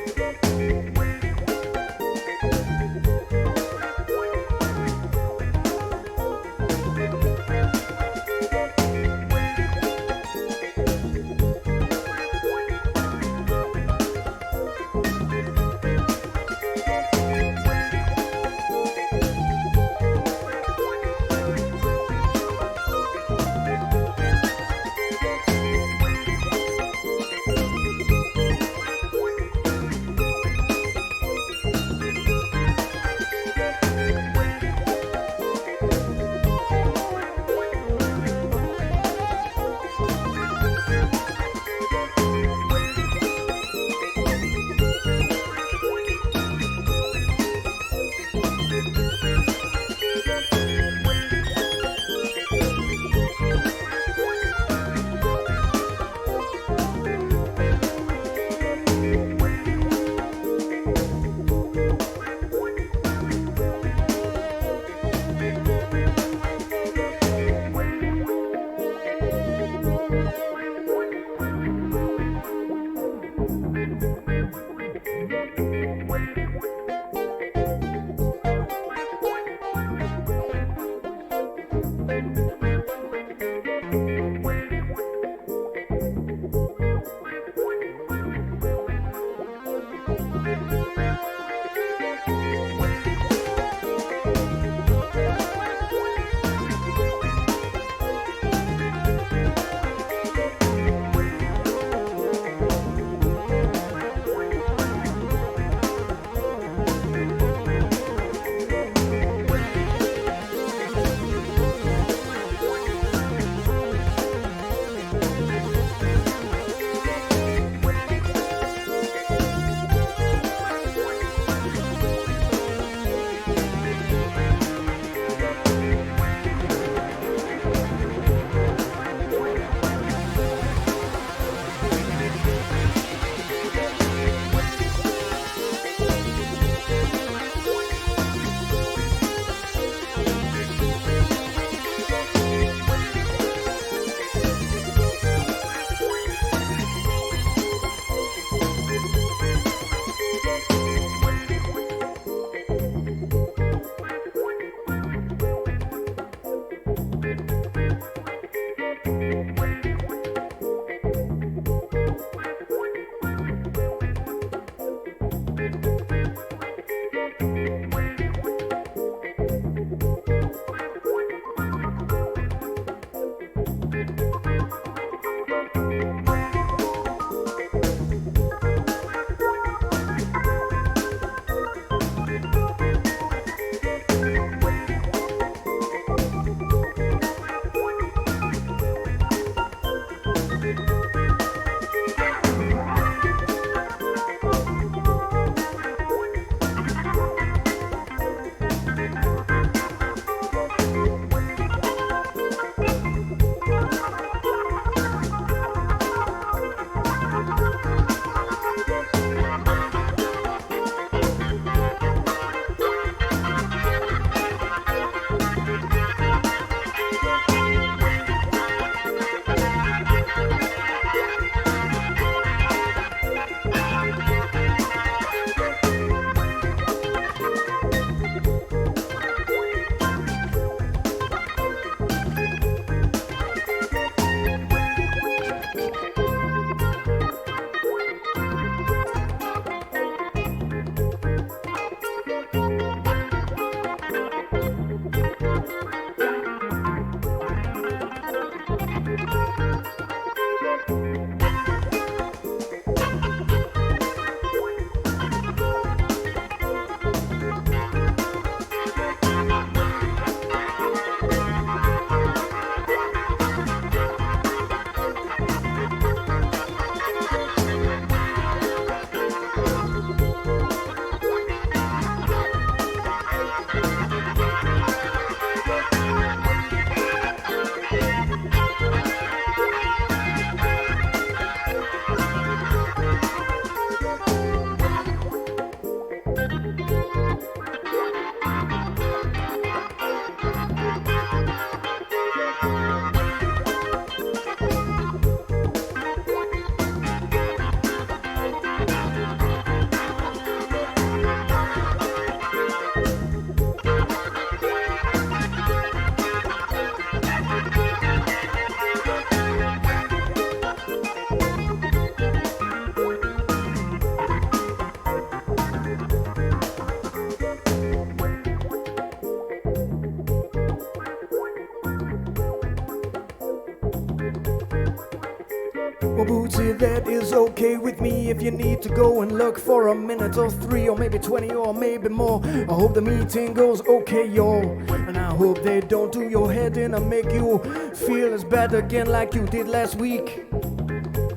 Speaker 2: Well, Bootsy, that is okay with me. If you need to go and look for a minute or 3 or maybe 20 or maybe more, I hope the meeting goes okay, yo. And I hope they don't do your head in and make you feel as bad again like you did last week.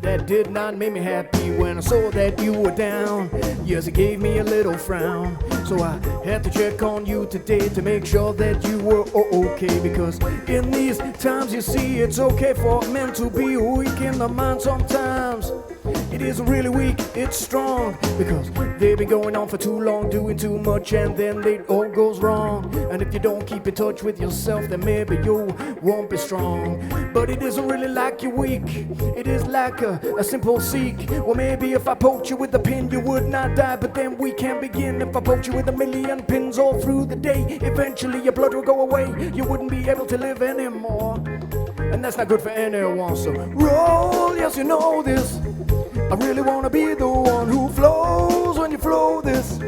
Speaker 2: That did not make me happy when I saw that you were down. Yes, it gave me a little frown. So I had to check on you today to make sure that you were okay. Because in these times, you see, it's okay for men to be weak in the mind sometimes. It isn't really weak, it's strong. Because they've been going on for too long, doing too much, and then it all goes wrong. And if you don't keep in touch with yourself, then maybe you won't be strong. But it isn't really like you're weak, it is like a simple seek. Well, maybe if I poked you with a pin, you would not die. But then we can begin. If I poked you with a million pins all through the day, eventually your blood will go away. You wouldn't be able to live anymore. And that's not good for anyone. So roll, yes, you know this. I really wanna be the one who flows when you flow this.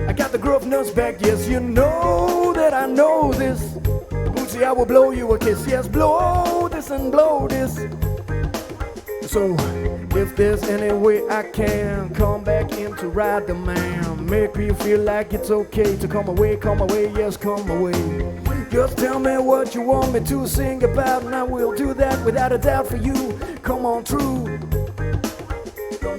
Speaker 2: I got the gruffness back, yes, you know that I know this. Bootsy, I will blow you a kiss, yes, blow this and blow this. So, if there's any way I can come back in to ride the man, make me feel like it's okay to come away, yes, come away. Just tell me what you want me to sing about, and I will do that without a doubt for you. Come on through.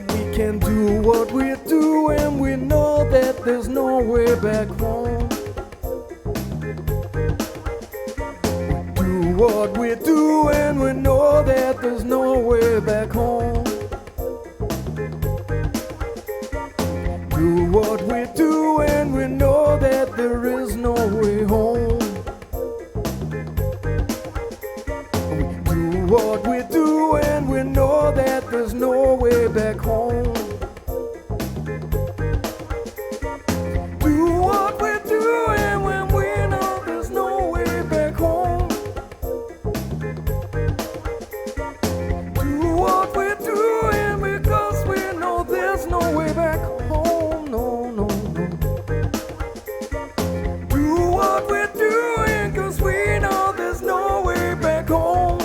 Speaker 2: We can do what we do, and we know that there's no way back home. We do what we do, and we know that there's no way back home. Do what we do, and we know that there is no way home. We do what we do, and we know that there's no way back home. Do what we do, and when we know there's no way back home. Do what we do, and because we know there's no way back home. No, no, no. Do what we do, and cause we know there's no way back home.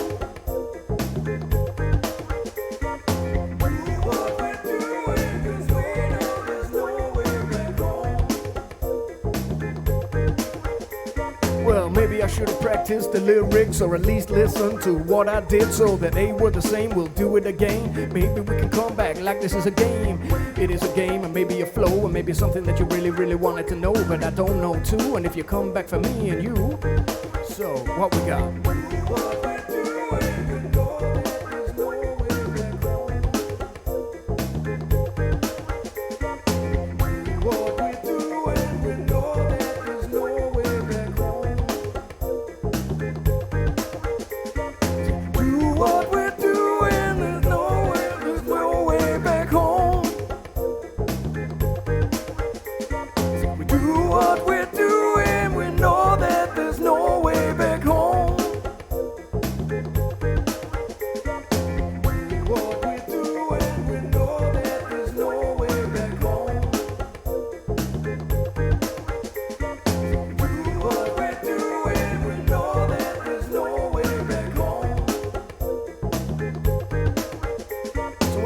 Speaker 2: Well, maybe I should have practiced the lyrics, or at least listened to what I did so that they were the same. We'll do it again. Maybe we can come back like this is a game. It is a game, and maybe a flow, and maybe something that you really, really wanted to know, but I don't know too. And if you come back for me and you, so what we got?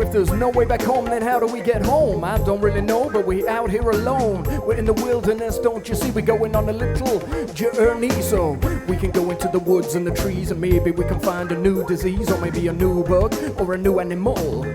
Speaker 2: If there's no way back home, then how do we get home? I don't really know, but we out here alone. We're in the wilderness, don't you see? We're going on a little journey, so we can go into the woods and the trees, and maybe we can find a new disease, or maybe a new bug, or a new animal.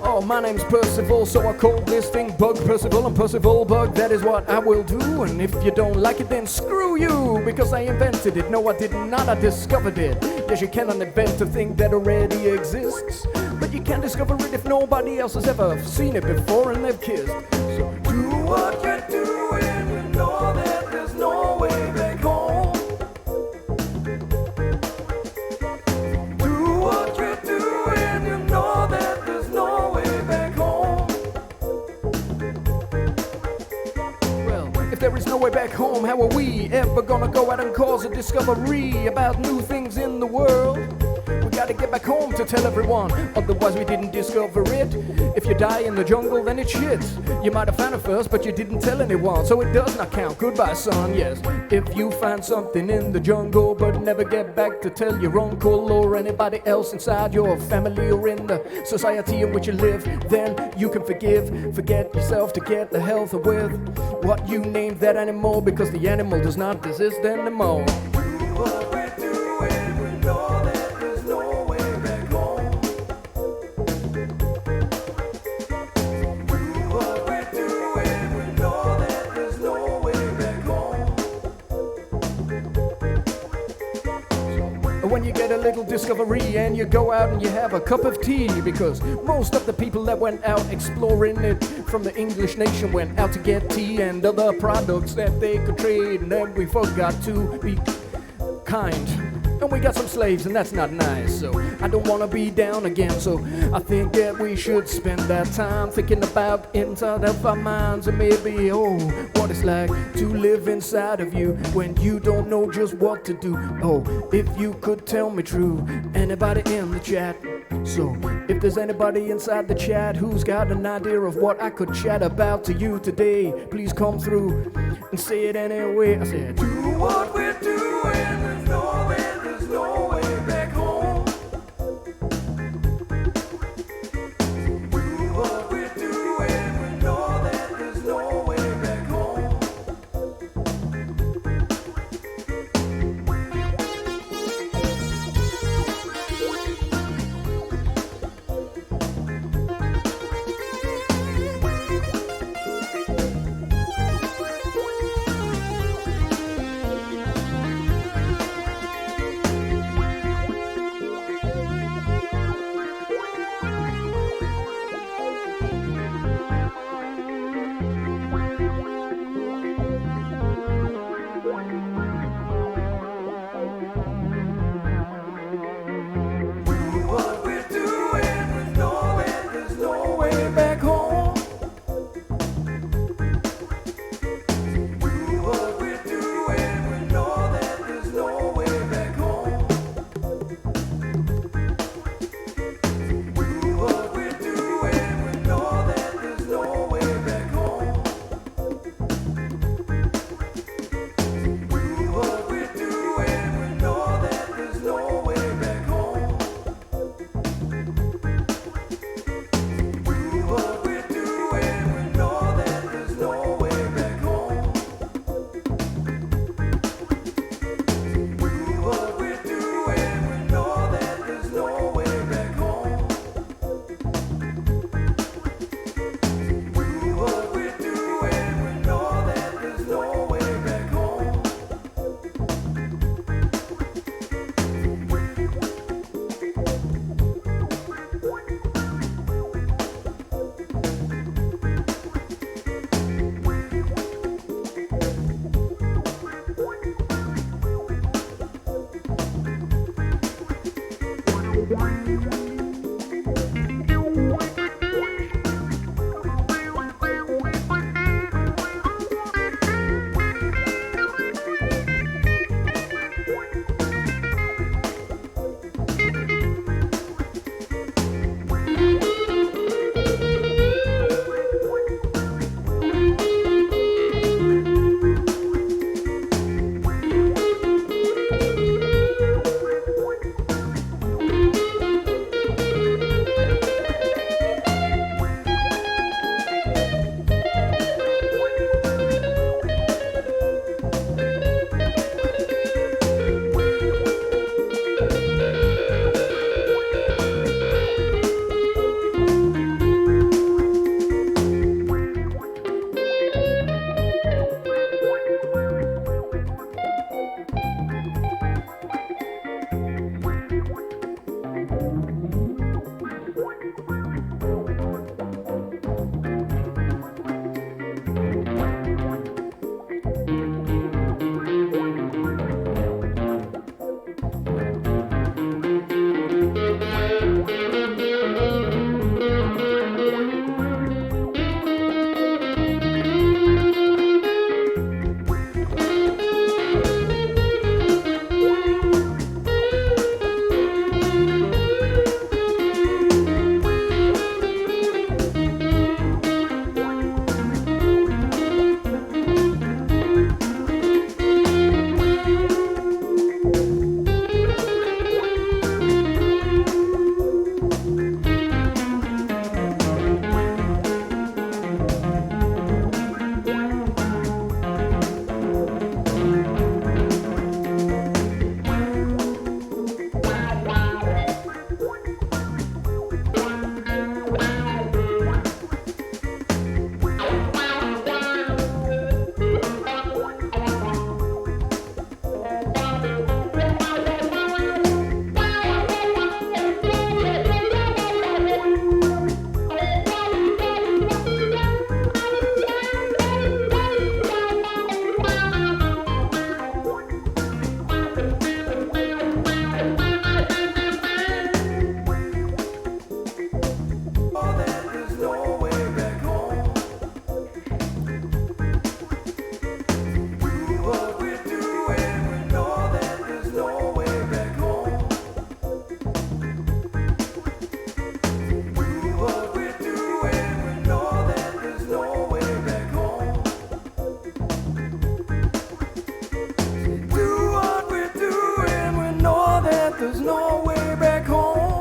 Speaker 2: Oh, my name's Percival, so I call this thing Bug Percival, and Percival Bug, that is what I will do. And if you don't like it, then screw you, because I invented it. No, I did not, I discovered it. Yes, you cannot invent a thing that already exists, but you can discover it if nobody else has ever seen it before and they've kissed. So do what you're doing, and know that there's no way back home. Do what you're doing, and know that there's no way back home. Well, if there is no way back home, how are we ever gonna go out and cause a discovery about new things in the world? We gotta get back home to tell everyone, otherwise we didn't discover it. If you die in the jungle, then it's shit. You might have found it first, but you didn't tell anyone, so it does not count. Goodbye, son, yes. If you find something in the jungle, but never get back to tell your uncle or anybody else inside your family or in the society in which you live, then you can forget yourself to get the health with what you named that animal, because the animal does not exist anymore.
Speaker 1: What we're doing, we know that there's no way back home. What we're doing, we know that there's no way back home.
Speaker 2: When you get a little discovery and you go out and you have a cup of tea, because most of the people that went out exploring it from the English nation went out to get tea and other products that they could trade, and then we forgot to be kind. And we got some slaves, and that's not nice, so I don't want to be down again. So I think that we should spend that time thinking about inside of our minds, and maybe, oh, what it's like to live inside of you when you don't know just what to do. Oh, if you could tell me true, anybody in the chat. So if there's anybody inside the chat who's got an idea of what I could chat about to you today, please come through and say it anyway. I said,
Speaker 1: Do what we're doing, there's no way back home. Do what we're doing, we know that there's no way back home. What we're doing, we know that there's no way back home. Do what we're doing, we know that there's no way back home. Do what we're doing, we know that there's no way back home. Do what we're doing, we know that there's no way back home. Do what we're doing, we know that there's no way back home. Do what we're doing, we know that there's no way back home. Do what we're doing, we know that there's no way back home.
Speaker 2: there's no way back home.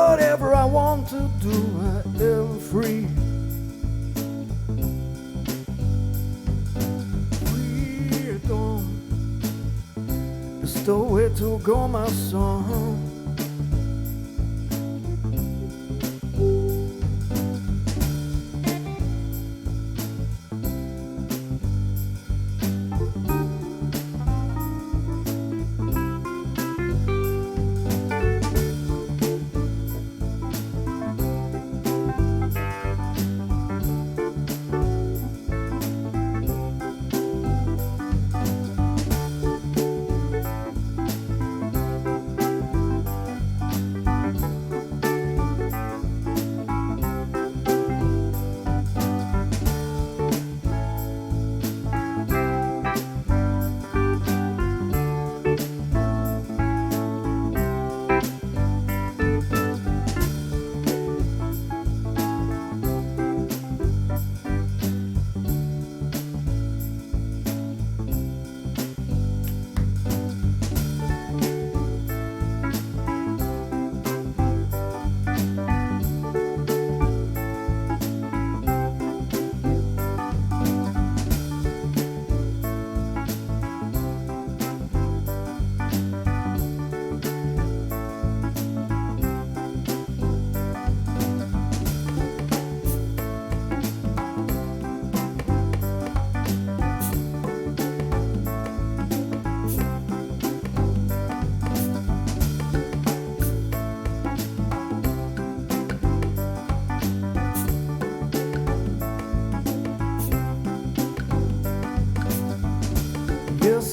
Speaker 2: whatever I want to do, I am free. Freedom is the way to go, my son.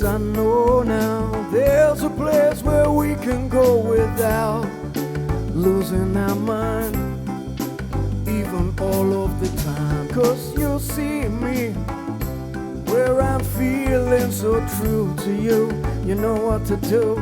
Speaker 2: I know now there's a place where we can go without losing our mind, even all of the time. 'Cause you'll see me where I'm feeling so true to you. You know what to do.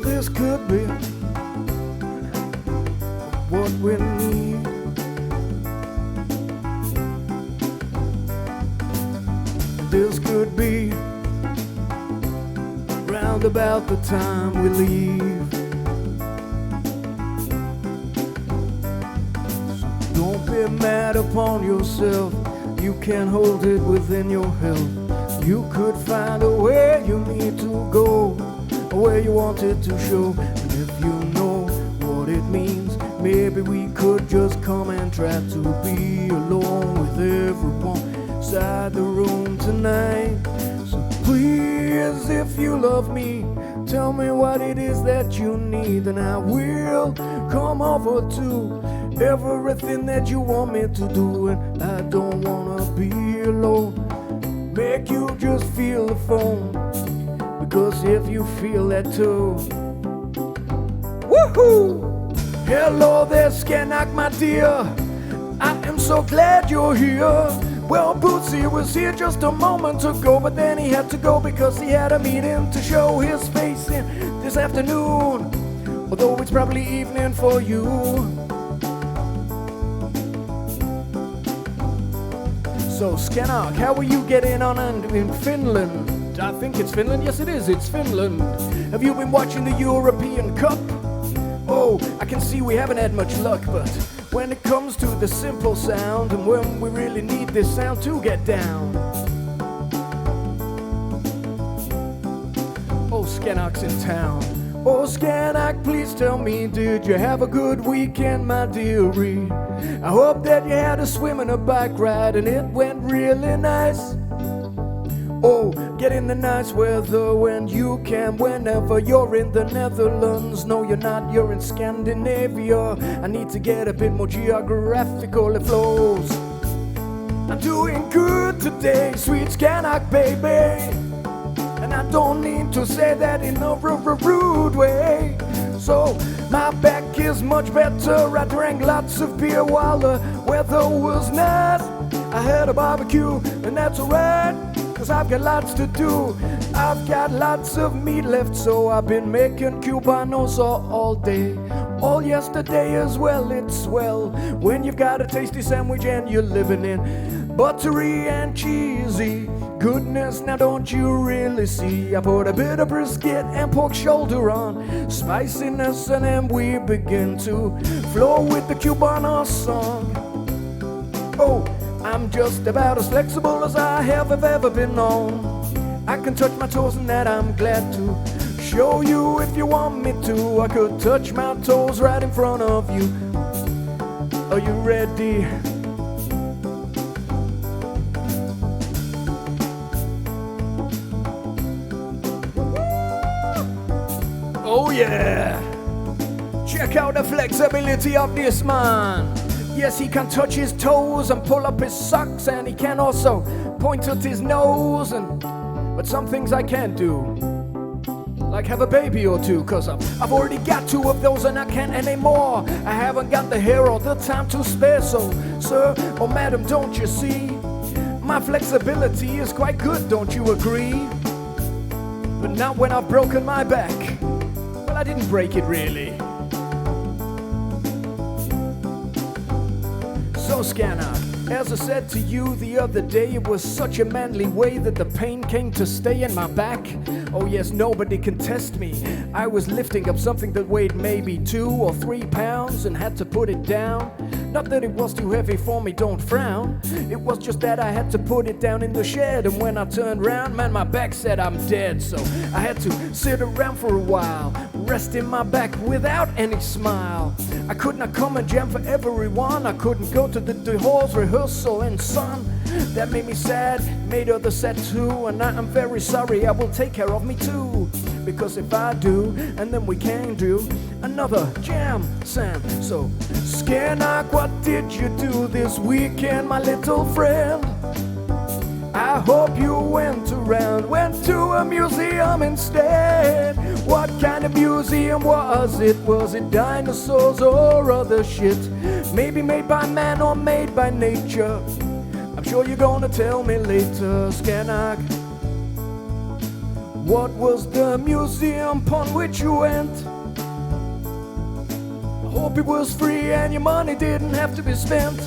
Speaker 2: This could be what we need. This could be round about the time we leave. So don't be mad upon yourself. You can hold it within your health. You could find a way you need to go, where you want it to show. And if you know what it means, maybe we could just come and try to be alone with everyone inside the room tonight. So please, if you love me, tell me what it is that you need, and I will come over to everything that you want me to do. And I don't wanna be alone, make you just feel the phone, because if you feel that too, woohoo! Hello there, Scanak, my dear. I am so glad you're here. Well, Bootsy was here just a moment ago, but then he had to go because he had a meeting to show his face in this afternoon, although it's probably evening for you. So, Scanak, how are you getting on in Finland? I think it's Finland. Yes, it is. It's Finland. Have you been watching the European Cup? Oh, I can see we haven't had much luck, but when it comes to the simple sound and when we really need this sound to get down. Oh, Scanak's in town. Oh, Scanak, please tell me, did you have a good weekend, my dearie? I hope that you had a swim and a bike ride and it went really nice. Oh, get in the nice weather when you can, whenever you're in the Netherlands. No, you're not, you're in Scandinavia. I need to get a bit more geographical, it flows. I'm doing good today, sweet Scanak, baby. And I don't need to say that in a rude way. So, my back is much better. I drank lots of beer while the weather was nice. I had a barbecue, and that's alright, 'cause I've got lots to do. I've got lots of meat left, so I've been making Cubanos all day. All yesterday as well, it's swell when you've got a tasty sandwich and you're living in buttery and cheesy goodness. Now don't you really see? I put a bit of brisket and pork shoulder on spiciness, and then we begin to flow with the Cubanos song. Oh, I'm just about as flexible as I have ever been known. I can touch my toes and that I'm glad to show you if you want me to. I could touch my toes right in front of you. Are you ready? Oh yeah! Check out the flexibility of this man. Yes, he can touch his toes and pull up his socks, and he can also point at his nose. But some things I can't do, like have a baby or two, 'cause I've already got 2 of those and I can't anymore. I haven't got the hair or the time to spare. So, sir or madam, don't you see? My flexibility is quite good, don't you agree? But not when I've broken my back. Well, I didn't break it really. So Scanner, as I said to you the other day, it was such a manly way that the pain came to stay in my back. Oh yes, nobody can test me. I was lifting up something that weighed maybe 2 or 3 pounds and had to put it down. Not that it was too heavy for me, don't frown. It was just that I had to put it down in the shed. And when I turned round, man, my back said I'm dead. So I had to sit around for a while, resting my back without any smile. I could not come and jam for everyone. I couldn't go to the hall's rehearsal and son. That made me sad, made others sad too. And I'm very sorry, I will take care of me too. Because if I do, and then we can do another jam Sam. So, Scanak, what did you do this weekend, my little friend? I hope you went to a museum instead. What kind of museum was it? Was it dinosaurs or other shit? Maybe made by man or made by nature. I'm sure you're gonna tell me later, Scanak. What was the museum upon which you went? I hope it was free and your money didn't have to be spent.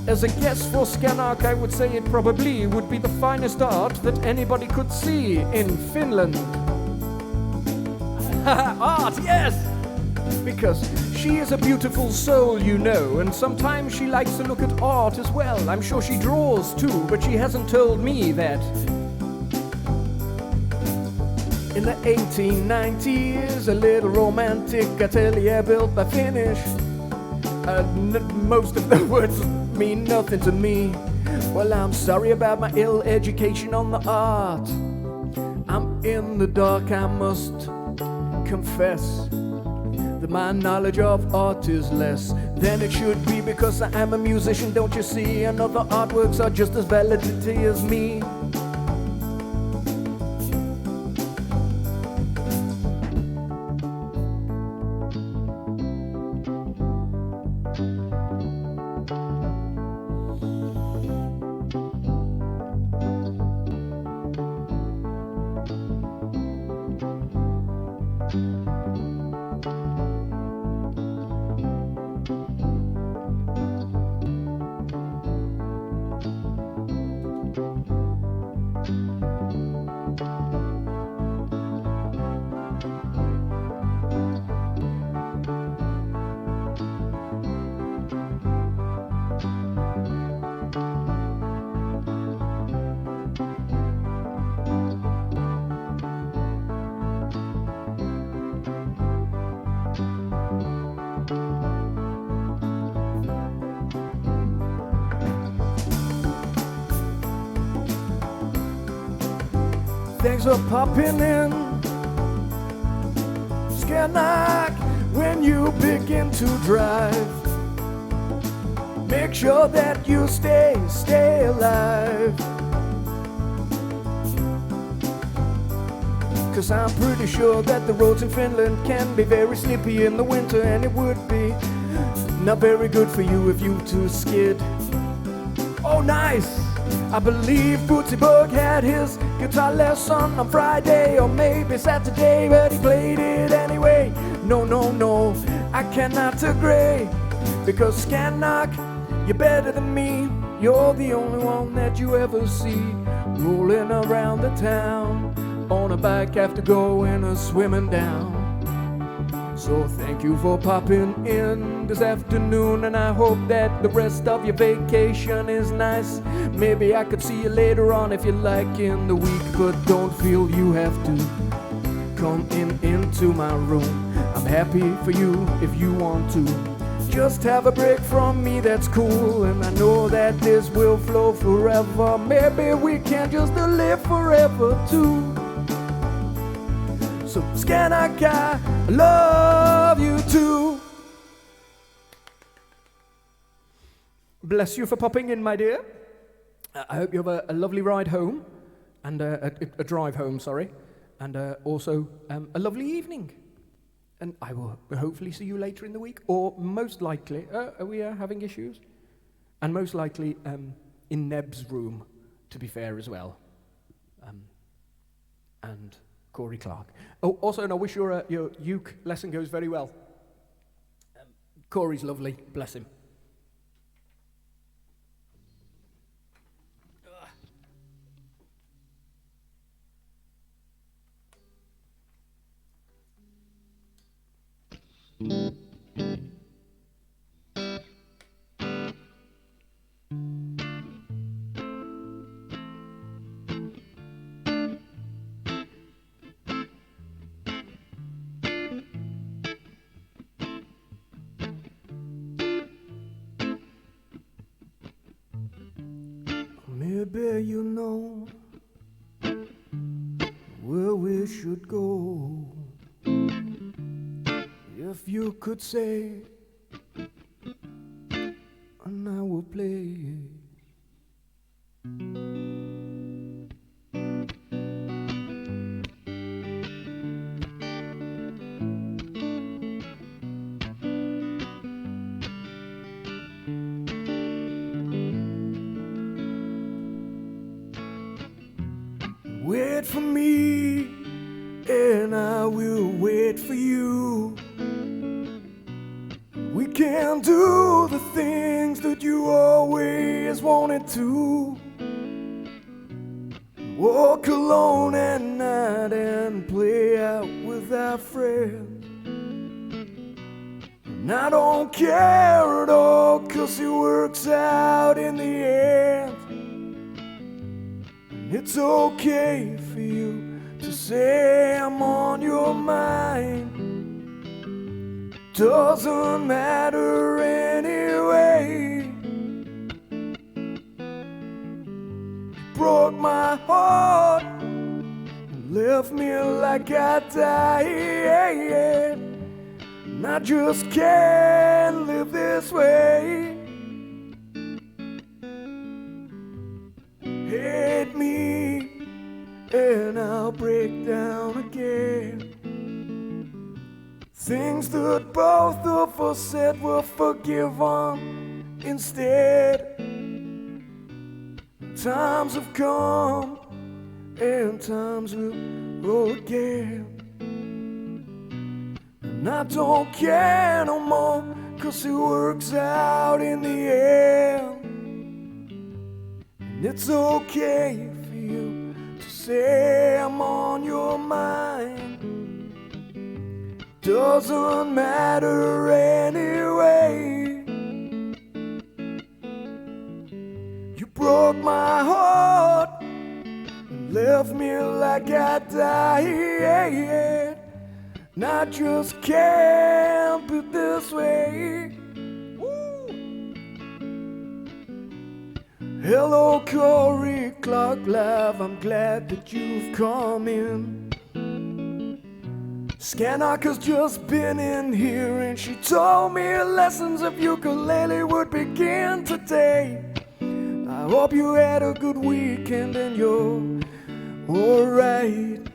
Speaker 2: As a guess for Scanak, I would say it probably would be the finest art that anybody could see in Finland. Art, yes! Because she is a beautiful soul, you know, and sometimes she likes to look at art as well. I'm sure she draws too, but she hasn't told me that. In the 1890s, a little romantic atelier built by Finnish. Most of the words mean nothing to me. Well, I'm sorry about my ill education on the art. I'm in the dark, I must confess that my knowledge of art is less than it should be, because I am a musician, don't you see? And other artworks are just as validity as me. Things are popping in. Scanak, when you begin to drive, make sure that you stay alive. 'Cause I'm pretty sure that the roads in Finland can be very slippy in the winter, and it would be not very good for you if you too skid. Oh, nice! I believe Bootsy Bug had his guitar lesson on Friday or maybe Saturday, but he played it anyway. No, I cannot agree, because Scanak, you're better than me. You're the only one that you ever see rolling around the town on a bike after going a swimming down. So thank you for popping in this afternoon, and I hope that the rest of your vacation is nice. Maybe I could see you later on if you like in the week, but don't feel you have to come into my room. I'm happy for you if you want to just have a break from me, that's cool. And I know that this will flow forever. Maybe we can just live forever too. So Scanak, I love you too. Bless you for popping in, my dear. I hope you have a lovely ride home, and a drive home, sorry, and also a lovely evening. And I will hopefully see you later in the week, or most likely, are we having issues? And most likely in Neb's room, to be fair as well. And Corey Clark. Oh, also, and I wish your uke lesson goes very well. Corey's lovely, bless him. Maybe you know where we should go. If you could say, and I will play. Wait for me, and I will wait for you. We can do the things that you always wanted to. Walk alone at night and play out with our friends. And I don't care at all, 'cause it works out in the end. It's okay for you to say I'm on your mind. Doesn't matter anyway. You broke my heart and left me like I died. And I just can't live this way. Hate me, and I'll break down again. Things that both of us said were forgiven instead. Times have come, and times will roll again. And I don't care no more, 'cause it works out in the end. It's okay for you to say I'm on your mind. Doesn't matter anyway. You broke my heart and left me like I died. And I just can't be this way. Hello, Corey Clark Live, I'm glad that you've come in. Skanaka's just been in here and she told me lessons of ukulele would begin today. I hope you had a good weekend and you're alright.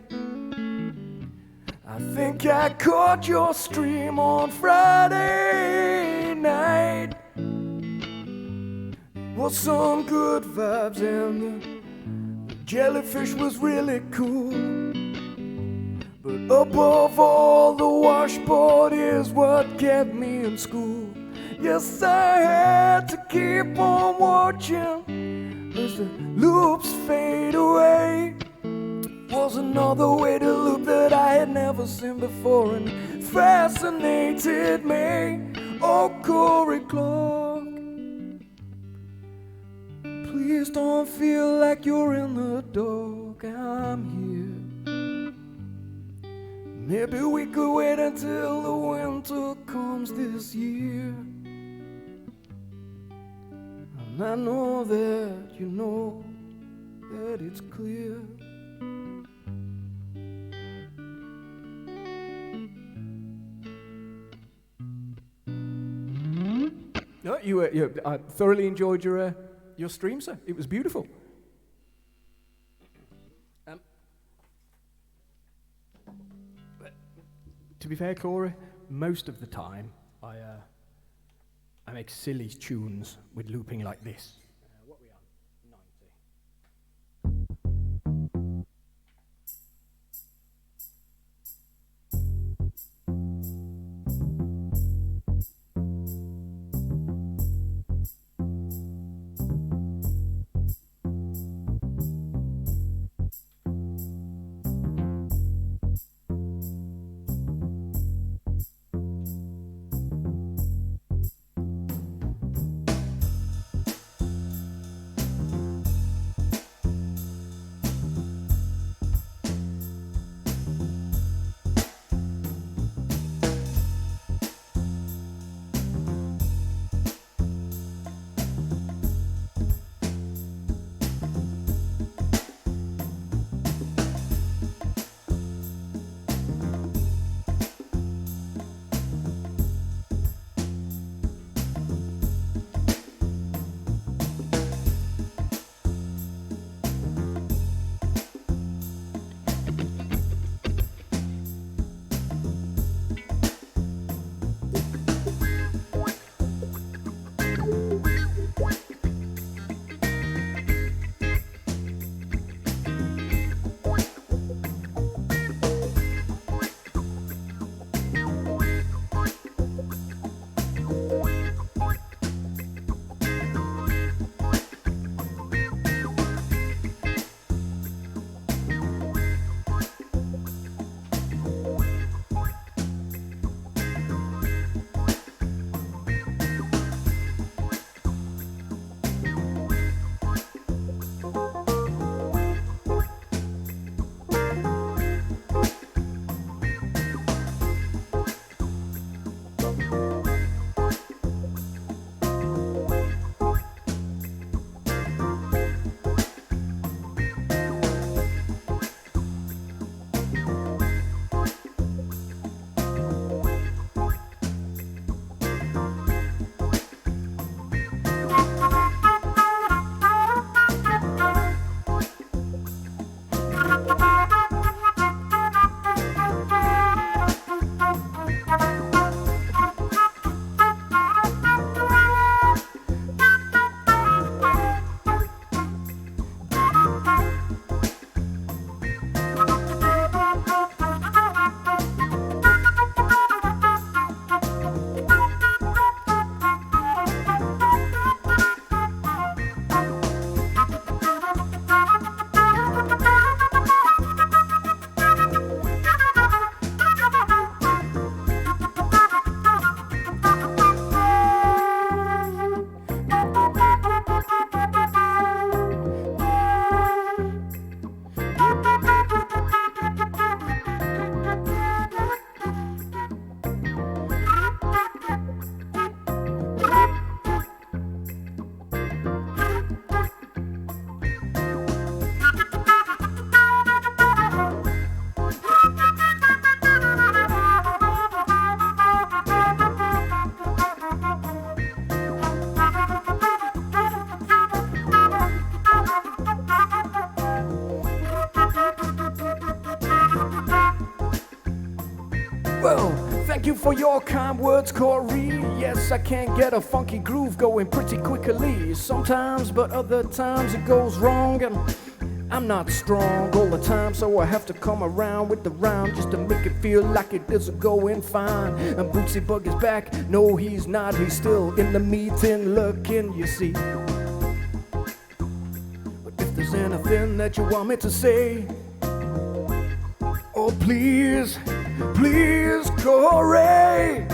Speaker 2: I think I caught your stream on Friday night. Was some good vibes and the jellyfish was really cool. But above all, the washboard is what kept me in school. Yes, I had to keep on watching as the loops fade away. Was another way to loop that I had never seen before, and it fascinated me. Oh, Corey Clark, please don't feel like you're in the dark. I'm here. Maybe we could wait until the winter comes this year. And I know that you know that it's clear. No, I thoroughly enjoyed your stream, sir. It was beautiful. To be fair, Corey, most of the time I I make silly tunes with looping like this. What we on? 90.
Speaker 1: Well, thank you for your kind words, Corey. Yes, I can get a funky groove going pretty quickly sometimes, but other times it goes wrong, and I'm not strong all the time, so I have to come around with the rhyme just to make it feel like it isn't going fine. And Bootsy Bug is back. No, he's not. He's still in the meeting looking, you see. But if there's anything that you want me to say, oh please, please, Corey.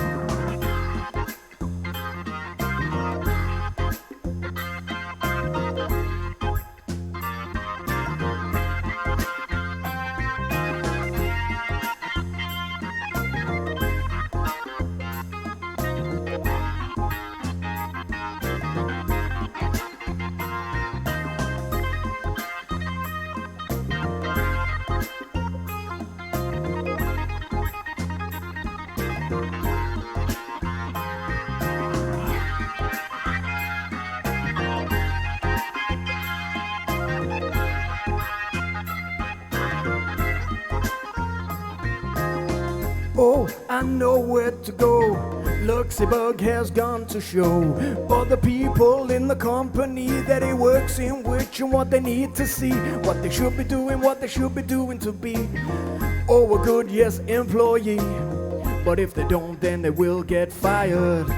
Speaker 1: Oh, I know where to go.
Speaker 2: Luxembourg has gone to show all the people in the company that he works in which and what they need to see, what they should be doing, what they should be doing to be a good, yes, employee. But if they don't, then they will get fired.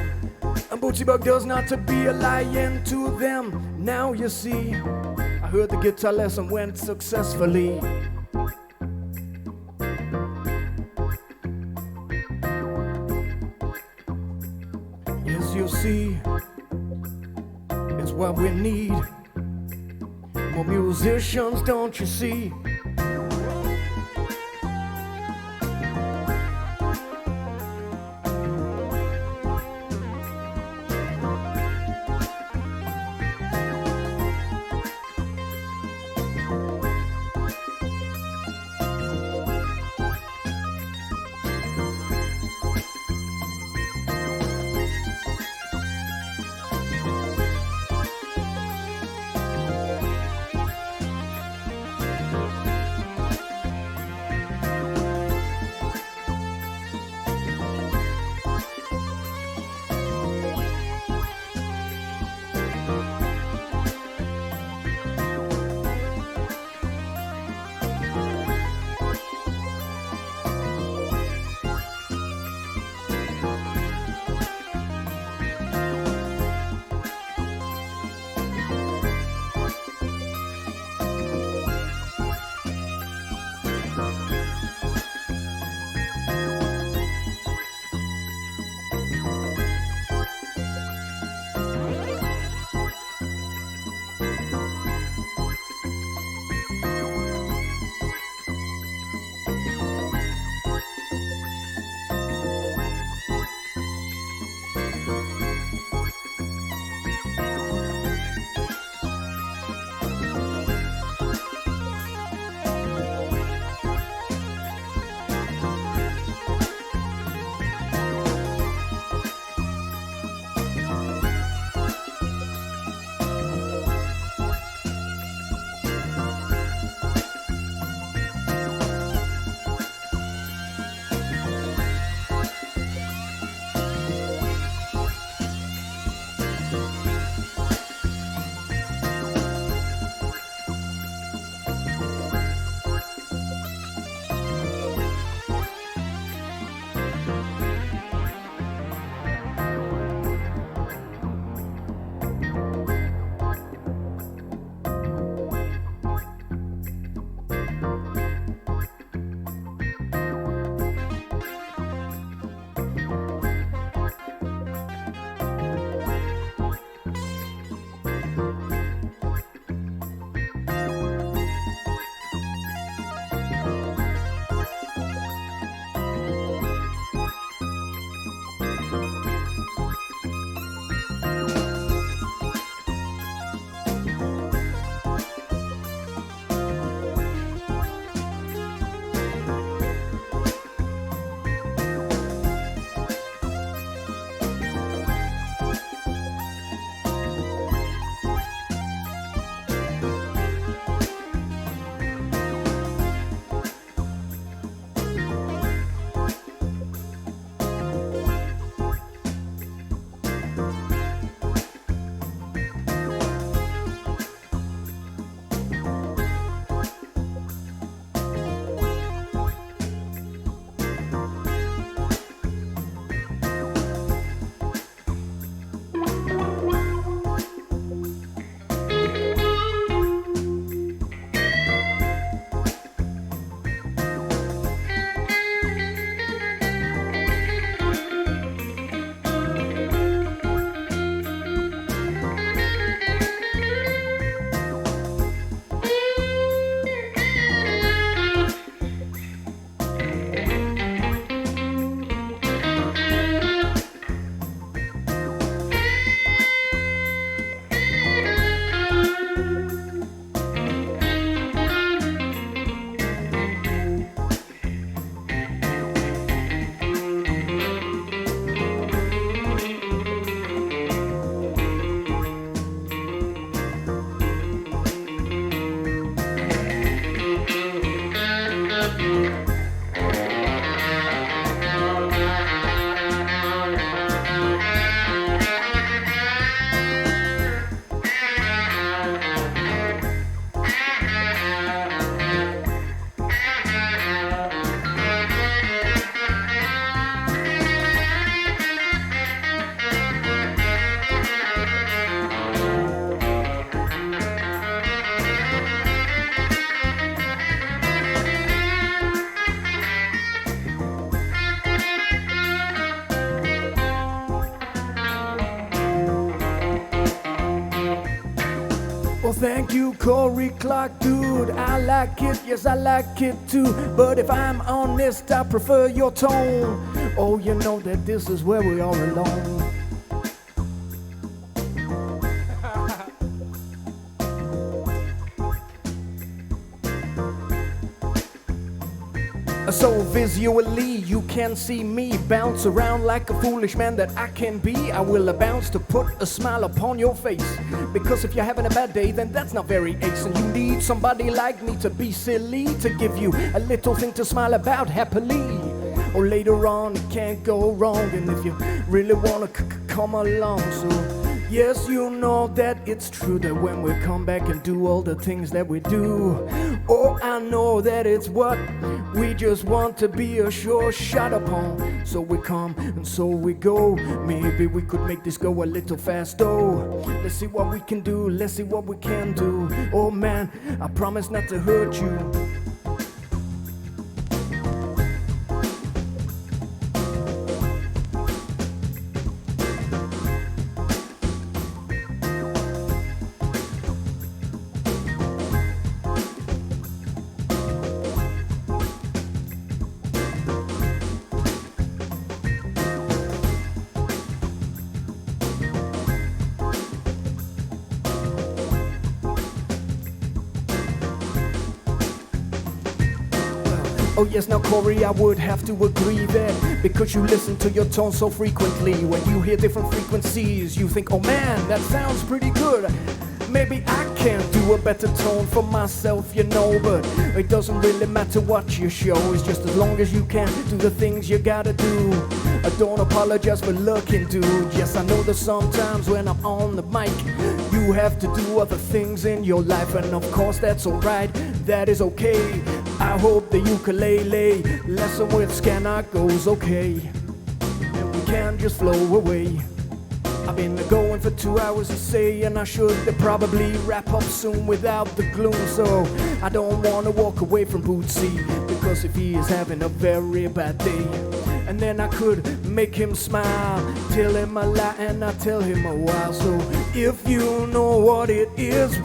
Speaker 2: And Bootsy Bug does not to be a lion to them. Now you see, I heard the guitar lesson went successfully. Yes, you see, it's what we need. More musicians, don't you see? Oh, thank you, Corey Clark, dude. I like it, yes, I like it too. But if I'm honest, I prefer your tone. Oh, you know that this is where we are alone. So visually you can see me bounce around like a foolish man that I can be. I will bounce to put a smile upon your face, because if you're having a bad day, then that's not very ace. And you need somebody like me to be silly, to give you a little thing to smile about happily. Or later on it can't go wrong, and if you really wanna come along. So yes, you know that it's true that when we come back and do all the things that we do, oh, I know that it's what we just want to be a sure shot upon. So we come and so we go. Maybe we could make this go a little faster. Let's see what we can do, let's see what we can do. Oh man, I promise not to hurt you. Oh yes, now Corey, I would have to agree that because you listen to your tone so frequently, when you hear different frequencies, you think, oh man, that sounds pretty good. Maybe I can do a better tone for myself, you know, but it doesn't really matter what you show. It's just as long as you can do the things you gotta do. I don't apologize for looking, dude. Yes, I know that sometimes when I'm on the mic, you have to do other things in your life, and of course that's alright, that is okay. I hope the ukulele lesson with Scanner goes okay, and we can just flow away. I've been going for 2 hours, you say, and I should probably wrap up soon without the gloom. So I don't want to walk away from Bootsy, because if he is having a very bad day, and then I could make him smile, tell him a lie and I tell him a while. So if you know what it is,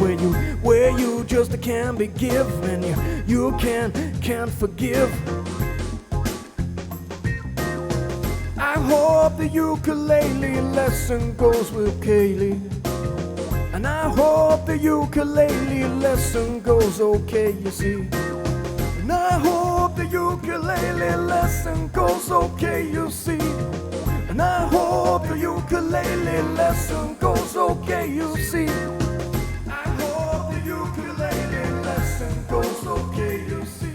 Speaker 2: where you just can't be given, you can't forgive. I hope the ukulele lesson goes with Kaylee, and I hope the ukulele lesson goes okay, you see. And I hope the ukulele lesson goes okay, you see. And I hope the ukulele lesson goes okay, you see. I hope the ukulele lesson goes okay, you see.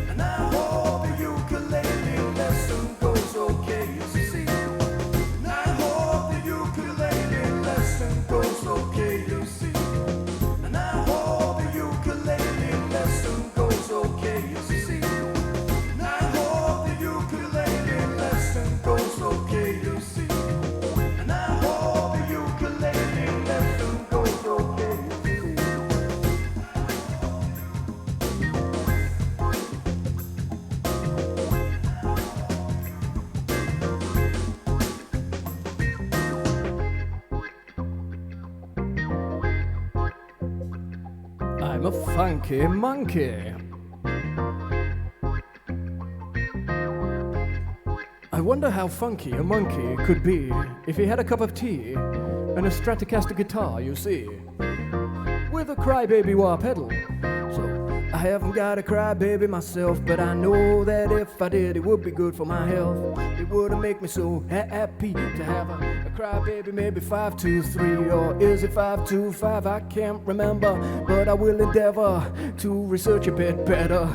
Speaker 2: And I hope the ukulele lesson goes okay, you see. And I hope the ukulele lesson goes okay, you see. And I hope the ukulele lesson goes okay, you see. And I hope the ukulele lesson goes okay, you see. And I hope the ukulele lesson goes okay, you see. I'm a funky monkey. I wonder how funky a monkey could be if he had a cup of tea and a Stratocaster guitar, you see, with a crybaby wah pedal. So I haven't got a crybaby myself, but I know that if I did, it would be good for my health. It would make me so happy to have a crybaby, maybe 523, or is it 525? I can't remember, but I will endeavor to research a bit better.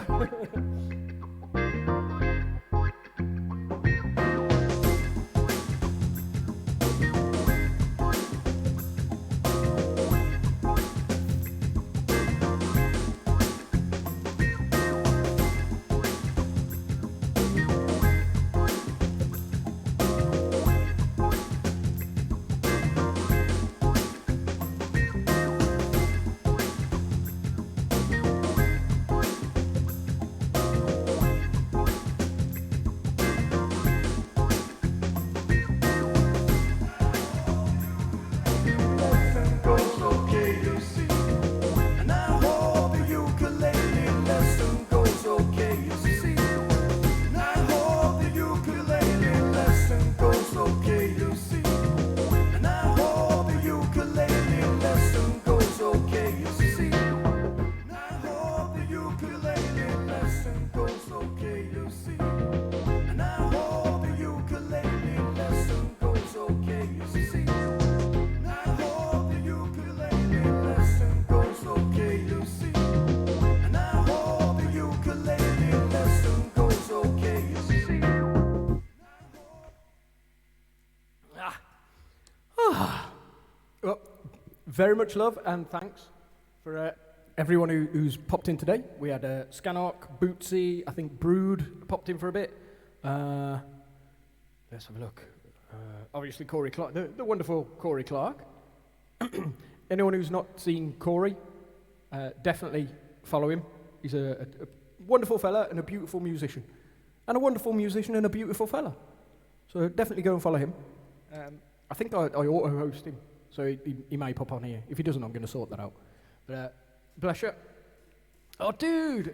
Speaker 2: very much love and thanks for everyone who's popped in today. We had Scanark, Bootsy, I think Brood popped in for a bit. Let's have a look. Obviously Corey Clark, the wonderful Corey Clark. Anyone who's not seen Corey, definitely follow him. He's a wonderful fella and a beautiful musician. And a wonderful musician and a beautiful fella. So definitely go and follow him. I think I auto-host him, so he may pop on here. If he doesn't, I'm going to sort that out. But bless you. Oh, dude!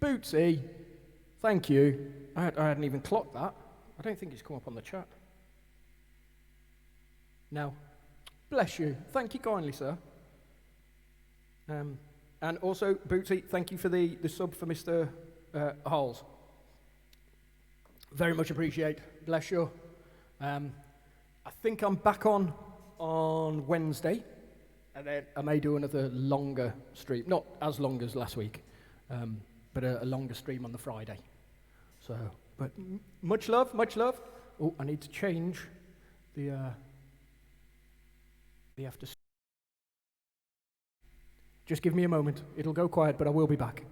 Speaker 2: Bootsy, thank you. I hadn't even clocked that. I don't think it's come up on the chat. No. Bless you. Thank you kindly, sir. And also, Bootsy, thank you for the sub for Mr. Halls. Very much appreciate. Bless you. I think I'm back on Wednesday, and then I may do another longer stream. Not as long as last week, but a longer stream on the Friday. So, but much love, much love. Oh, I need to change the after. Just give me a moment. It'll go quiet, but I will be back.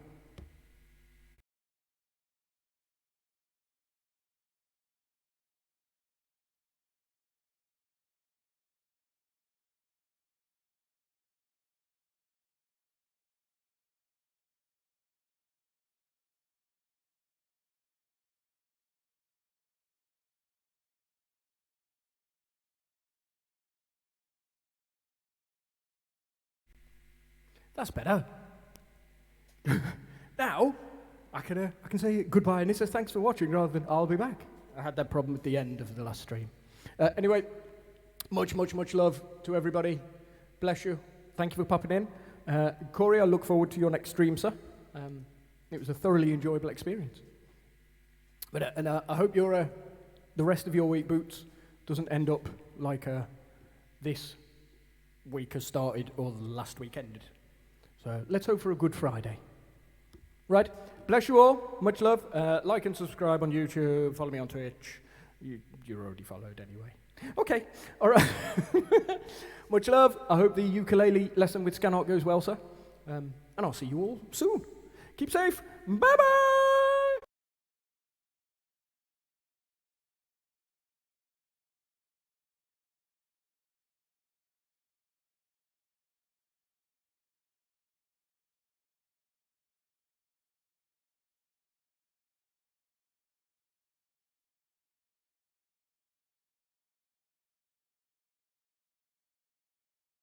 Speaker 2: That's better. Now, I can say goodbye and it says thanks for watching rather than I'll be back. I had that problem at the end of the last stream. Anyway, much love to everybody. Bless you. Thank you for popping in. Corey, I look forward to your next stream, sir. It was a thoroughly enjoyable experience. But I hope the rest of your week, Boots, doesn't end up like this week has started or the last week ended. So let's hope for a good Friday. Right, bless you all, much love. Like and subscribe on YouTube, follow me on Twitch. You're already followed anyway. Okay, all right. Much love. I hope the ukulele lesson with Scanark goes well, sir. And I'll see you all soon. Keep safe. Bye-bye.